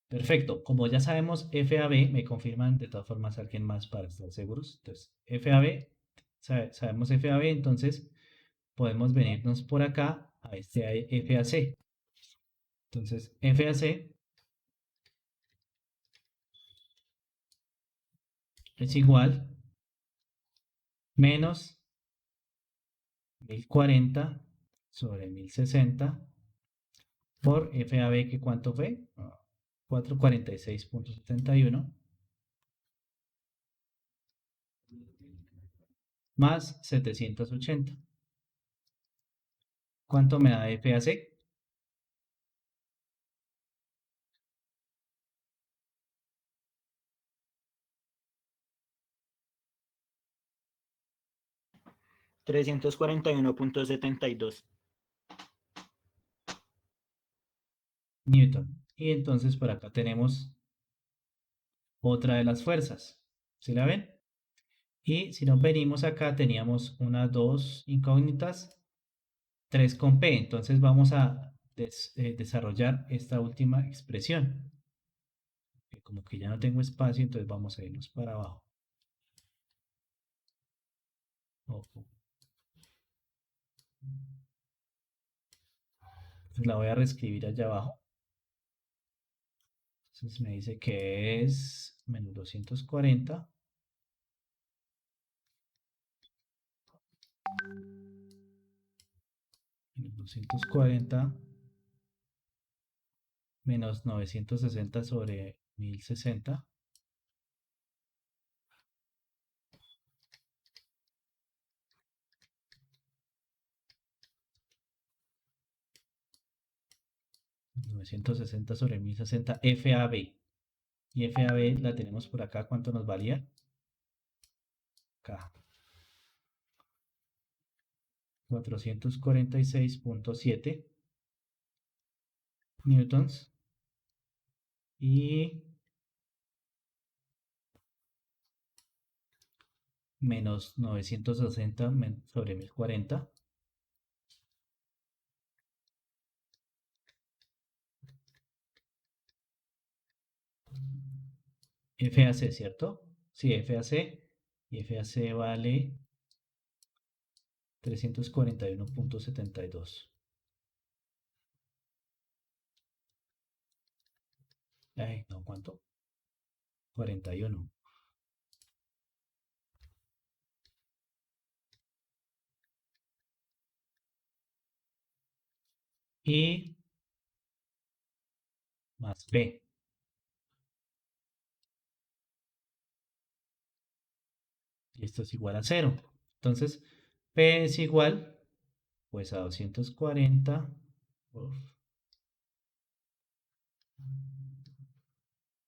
Perfecto. Como ya sabemos FAB, me confirman de todas formas alguien más para estar seguros. Entonces, FAB, sabemos FAB, entonces podemos venirnos por acá a este FAC. Entonces, FAC es igual menos 1040 sobre 1060 por FAB, que ¿cuánto fue? 446.71 más 780. ¿Cuánto me da FAC? 341.72 Newton. Y entonces por acá tenemos otra de las fuerzas. ¿Sí la ven? Y si nos venimos acá, teníamos una, dos incógnitas, 3 con P. Entonces vamos a desarrollar esta última expresión. Como que ya no tengo espacio, entonces vamos a irnos para abajo. Ojo. Entonces la voy a reescribir allá abajo. Entonces me dice que es menos 240 menos 240 menos 960 sobre 1060 960 sobre 1060 FAB. Y FAB la tenemos por acá. ¿Cuánto nos valía? Acá. 446.7 newtons. Y menos 960 sobre 1040. FAC, ¿cierto? Sí, FAC. Y FAC vale 341.72. Ay, no, ¿cuánto? 41. Y más B. Y esto es igual a 0. Entonces, P es igual, pues a 240.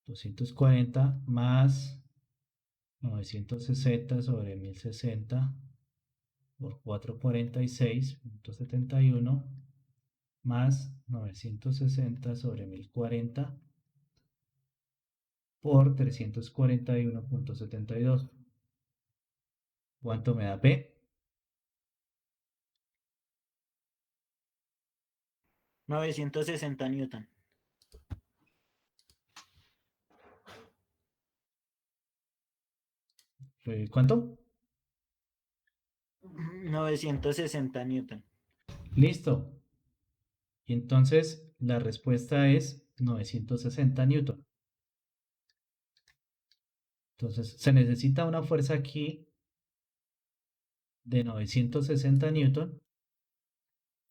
240 más 960 sobre 1060 por 446.71 más 960 sobre 1040 por 341.72. ¿Cuánto me da P? 960 newton. ¿Cuánto? 960 newton. Listo. Y entonces la respuesta es 960 newton. Entonces se necesita una fuerza aquí de 960 newton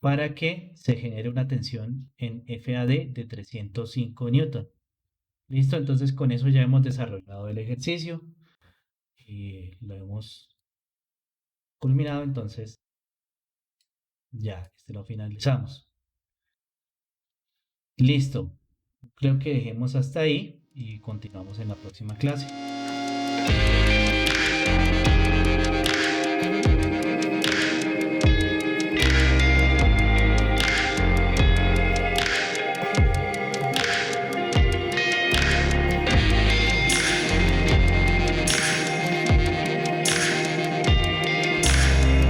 para que se genere una tensión en FAD de 305 newton. Listo, entonces con eso ya hemos desarrollado el ejercicio y lo hemos culminado, entonces ya, lo finalizamos. Listo, creo que dejemos hasta ahí y continuamos en la próxima clase.